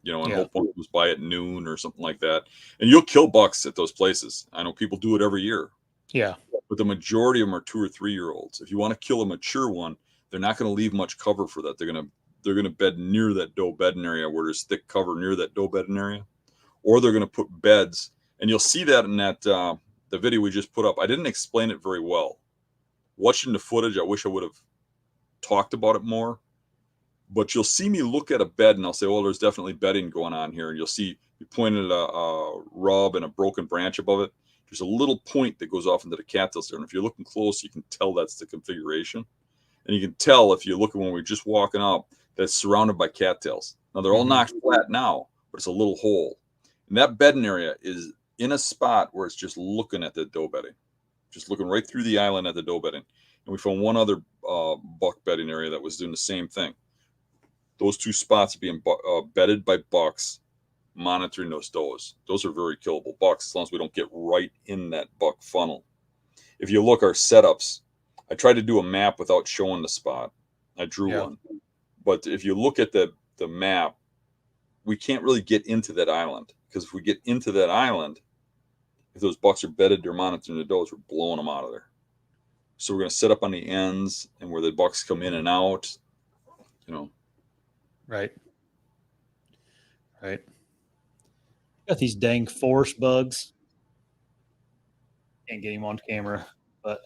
you know, and hope one goes by at noon or something like that. And you'll kill bucks at those places. I know people do it every year. Yeah. But the majority of them are 2 or 3 year olds. If you want to kill a mature one, they're not going to leave much cover for that. They're going to bed near that doe bedding area where there's thick cover near that doe bedding area, or they're going to put beds. And you'll see that in that the video we just put up. I didn't explain it very well. Watching the footage, I wish I would have talked about it more. But you'll see me look at a bed and I'll say, "Oh, there's definitely bedding going on here." And you'll see you pointed at a rub and a broken branch above it. There's a little point that goes off into the cattails there. And if you're looking close, you can tell that's the configuration. And you can tell if you look at when we're just walking up, that's surrounded by cattails. Now, they're all knocked flat now, but it's a little hole. And that bedding area is in a spot where it's just looking at the doe bedding, just looking right through the island at the doe bedding. And we found one other buck bedding area that was doing the same thing. Those two spots are being bedded by bucks, monitoring those does. Those are very killable bucks as long as we don't get right in that buck funnel. If you look our setups, I tried to do a map without showing the spot. I drew one. But if you look at the map, we can't really get into that island, because if we get into that island, if those bucks are bedded, they're monitoring the does, we're blowing them out of there. So we're going to set up on the ends and where the bucks come in and out, you know. Right. Got these dang forest bugs. Can't get him on camera, but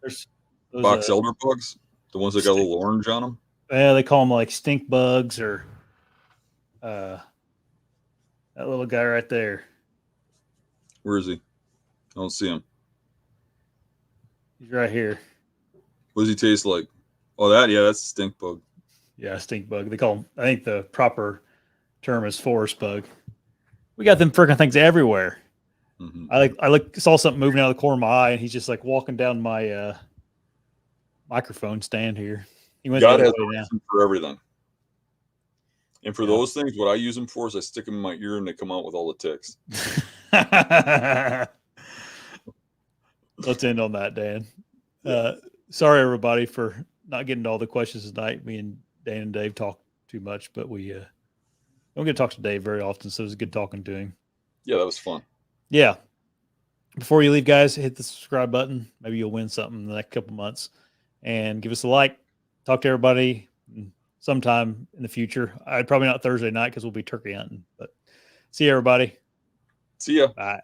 there's those, box elder bugs, the ones that got a little orange on them. Yeah, they call them like stink bugs, or that little guy right there. Where is he? I don't see him. He's right here. What does he taste like? Oh, that's a stink bug. Yeah, stink bug. They call them, I think the proper term is forest bug. We got them freaking things everywhere. I saw something moving out of the corner of my eye, and he's just like walking down my microphone stand here. He went God has a reason for everything. And for those things, what I use them for is I stick them in my ear and they come out with all the ticks. Let's end on that, Dan. Sorry, everybody, for not getting to all the questions tonight. Me and Dan and Dave talk too much, but we don't get to talk to Dave very often, so it was good talking to him. Yeah, that was fun. Yeah. Before you leave, guys, hit the subscribe button. Maybe you'll win something in the next couple months. And give us a like. Talk to everybody sometime in the future. Probably not Thursday night because we'll be turkey hunting. But see you, everybody. See ya. Bye.